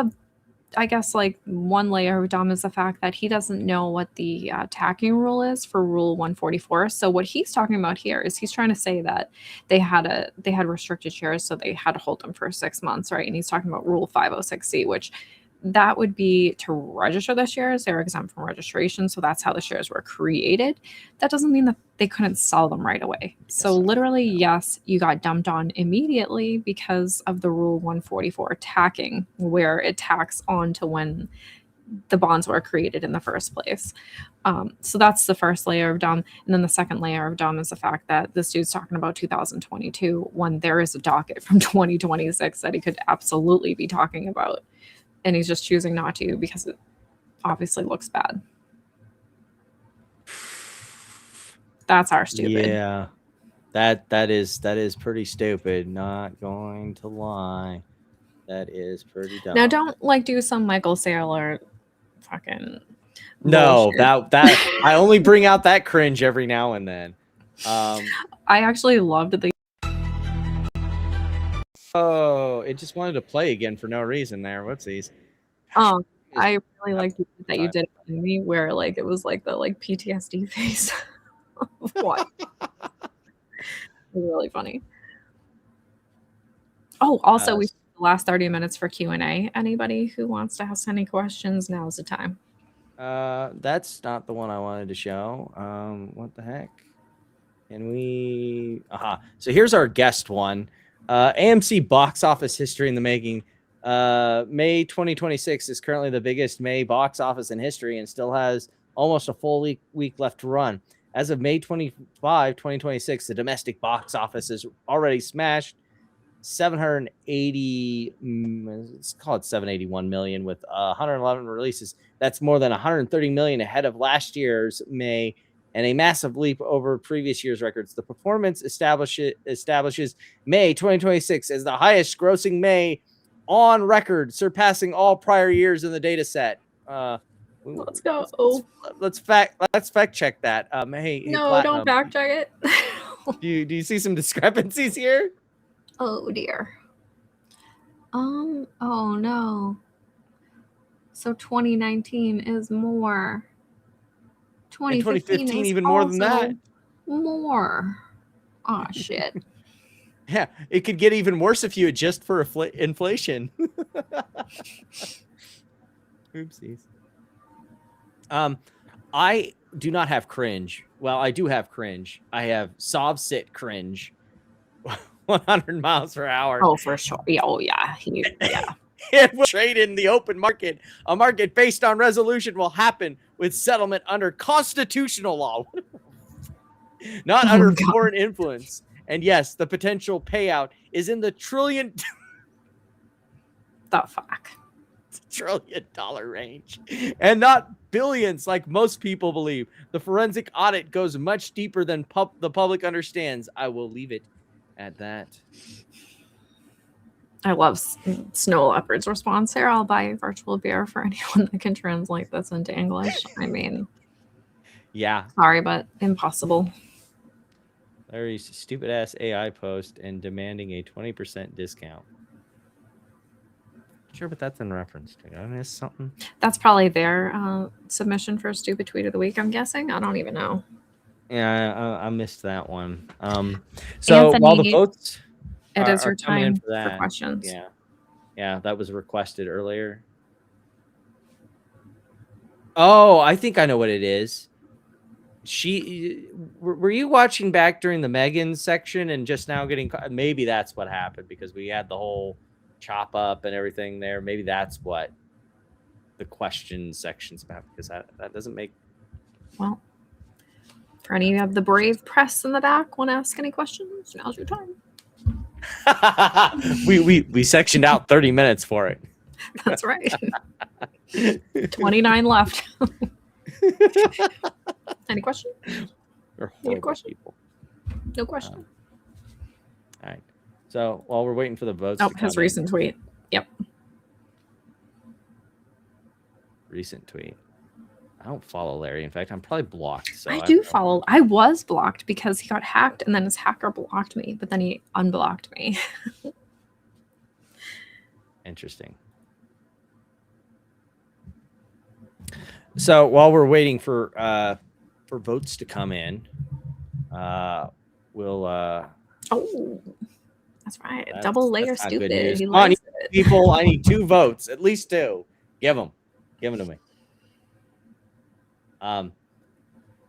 I guess like one layer of dumb is the fact that he doesn't know what the tacking rule is for Rule 144. So what he's talking about here is he's trying to say that they had restricted shares, so they had to hold them for 6 months, right? And he's talking about Rule 506C, which that would be to register the shares. They're exempt from registration, so that's how the shares were created. That doesn't mean that they couldn't sell them right away. So literally, yes, you got dumped on immediately because of the Rule 144 tacking, where it tacks on to when the bonds were created in the first place. So that's the first layer of dumb. And then the second layer of dumb is the fact that this dude's talking about 2022 when there is a docket from 2026 that he could absolutely be talking about. And he's just choosing not to because it obviously looks bad. That's our stupid. Yeah, that is pretty stupid. Not going to lie, that is pretty dumb. Now don't like do some Michael Saylor fucking. No, bullshit. that I only bring out that cringe every now and then. I actually loved the. Oh, it just wanted to play again for no reason there. Whoopsies. I really liked that you did it to me where like it was like the like PTSD face. What? Really funny. Oh, also we spent the last 30 minutes for Q&A. Anybody who wants to ask any questions, now's the time. That's not the one I wanted to show. What the heck? Can we? So here's our guest one. AMC box office history in the making. May 2026 is currently the biggest May box office in history and still has almost a full week left to run. As of May 25, 2026, the domestic box office is already smashed 780, let's call it 781 million with 111 releases. That's more than 130 million ahead of last year's May and a massive leap over previous year's records. The performance establishes May 2026 as the highest grossing May on record, surpassing all prior years in the data set. Let's go. Let's fact check that. Hey, no, Platinum, don't fact check it. do you see some discrepancies here? Oh dear. Oh no. So 2019 is more. 2015 even more than that. More. Oh shit. Yeah, it could get even worse if you adjust for inflation. Oopsies. I do not have cringe. Well, I do have cringe. I have Sovsit cringe. 100 miles per hour. Oh, for sure. Yeah, oh yeah. Yeah. It will trade in the open market. A market based on resolution will happen with settlement under constitutional law, not under foreign influence. And yes, the potential payout is in the trillion dollar range and not billions like most people believe. The forensic audit goes much deeper than the public understands. I will leave it at that. I love Snow Leopard's response here. I'll buy a virtual beer for anyone that can translate this into English. I mean, yeah. Sorry, but impossible. Larry's stupid ass AI post and demanding a 20% discount. Sure, but that's in reference to. I missed something. That's probably their submission for stupid tweet of the week, I'm guessing. I don't even know. Yeah, I missed that one. So Anthony, while the votes it is your time for questions. Yeah, that was requested earlier. Oh, I think I know what it is. Were you watching back during the Megan section and just now getting? Maybe that's what happened because we had the whole chop up and everything there. Maybe that's what the question section's about because that doesn't make. Well, for any of the brave press in the back want to ask any questions, now's your time. we sectioned out 30 minutes for it. That's right. 29 left. Any question? Any question? People. No question. All right. So while we're waiting for the votes. Oh, his recent tweet. Yep. Recent tweet. I don't follow Larry. In fact, I'm probably blocked. So I do follow. I was blocked because he got hacked and then his hacker blocked me, but then he unblocked me. Interesting. So while we're waiting for votes to come in, we'll oh, that's right. Double layer stupid. People, I need 2 votes, at least 2. Give them to me.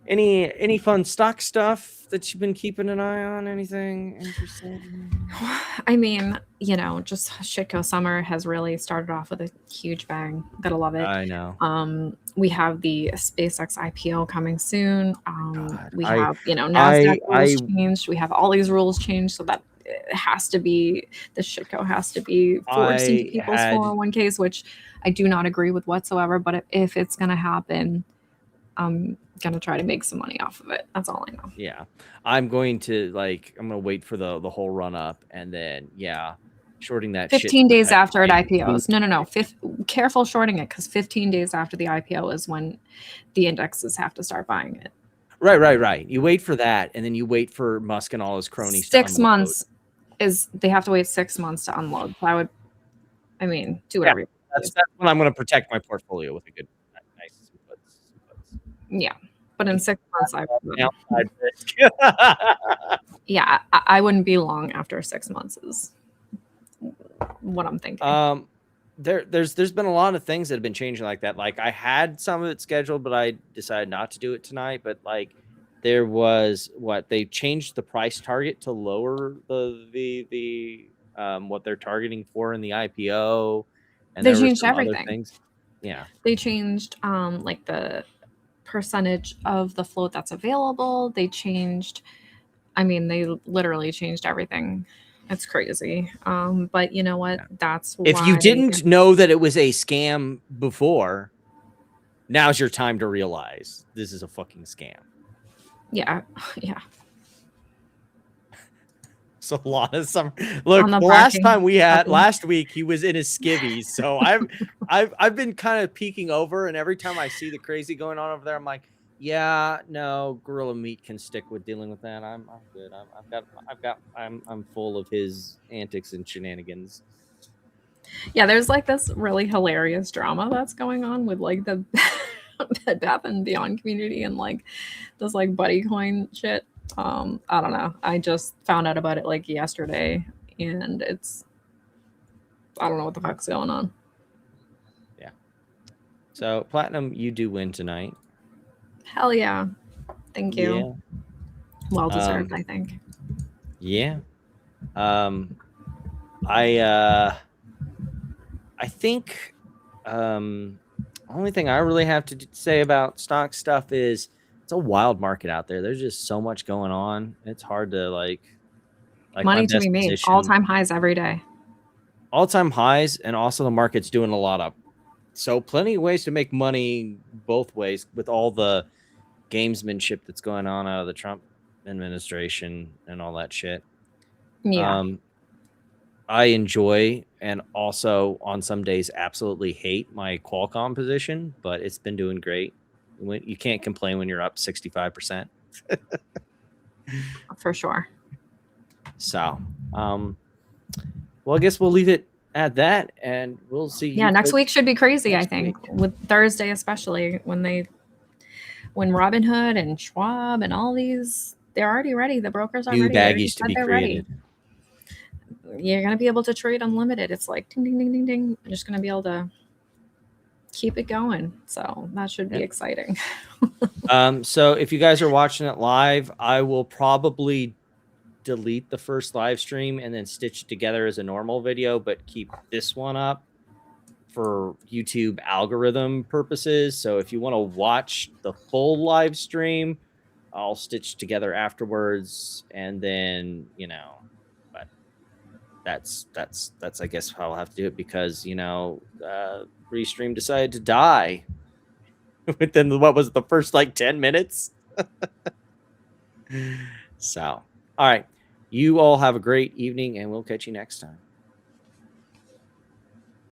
Any fun stock stuff that you've been keeping an eye on? Anything interesting? I mean, just Shitco Summer has really started off with a huge bang. Gotta love it. I know. We have the SpaceX IPO coming soon. We have, NASDAQ rules changed. We have all these rules changed so that it has to be, the Shitco has to be forced into people's 401ks, which I do not agree with whatsoever. But if it's going to happen, I'm going to try to make some money off of it. That's all I know. Yeah. I'm going to wait for the whole run up and then, shorting that 15 days after it IPOs. No. Careful shorting it because 15 days after the IPO is when the indexes have to start buying it. Right. You wait for that and then you wait for Musk and all his cronies. 6 months they have to wait 6 months to unload. So do whatever. That's when I'm going to protect my portfolio with a good, nice puts. Yeah. But in 6 months, I wouldn't be long after 6 months is what I'm thinking. There's been a lot of things that have been changing like that. Like I had some of it scheduled, but I decided not to do it tonight. But there was they changed the price target to lower the what they're targeting for in the IPO, and they changed everything. Yeah, they changed the percentage of the float that's available. They changed. They literally changed everything. It's crazy. But you know what? That's why. If you didn't know that it was a scam before, now's your time to realize this is a fucking scam. Yeah. So Lana Summer. Look, the last time we had last week, he was in his skivvies. So I've been kind of peeking over, and every time I see the crazy going on over there, I'm like, yeah, no, Gorilla Meat can stick with dealing with that. I'm good. I'm full of his antics and shenanigans. Yeah, there's this really hilarious drama that's going on with the Bed Bath and Beyond community and this buddy coin shit. I don't know. I just found out about it like yesterday, and I don't know what the fuck's going on. Yeah. So Platinum, you do win tonight. Hell yeah. Thank you. Yeah. Well deserved, I think. Yeah. I think only thing I really have to say about stock stuff is it's a wild market out there. There's just so much going on. It's hard to like my Money to best be made. position, All-time highs every day. all-time highs, and also the market's doing a lot of. So plenty of ways to make money both ways with all the gamesmanship that's going on out of the Trump administration and all that shit. Yeah. I enjoy and also on some days absolutely hate my Qualcomm position, but it's been doing great. You can't complain when you're up 65%. For sure. So, well, I guess we'll leave it at that, and we'll see. Yeah, next week should be crazy, I next think, week. with Thursday especially, when Robinhood and Schwab and all these, they're already ready. The brokers are New ready. They already baggies to said be they're created. ready. You're gonna be able to trade unlimited. It's like ding ding ding ding ding. You're just gonna be able to keep it going. So that should be exciting. So if you guys are watching it live, I will probably delete the first live stream and then stitch it together as a normal video, but keep this one up for YouTube algorithm purposes. So if you want to watch the full live stream, I'll stitch together afterwards, and then but that's I guess how I'll have to do it, because Restream decided to die within what was the first like 10 minutes. So all right, you all have a great evening, and we'll catch you next time.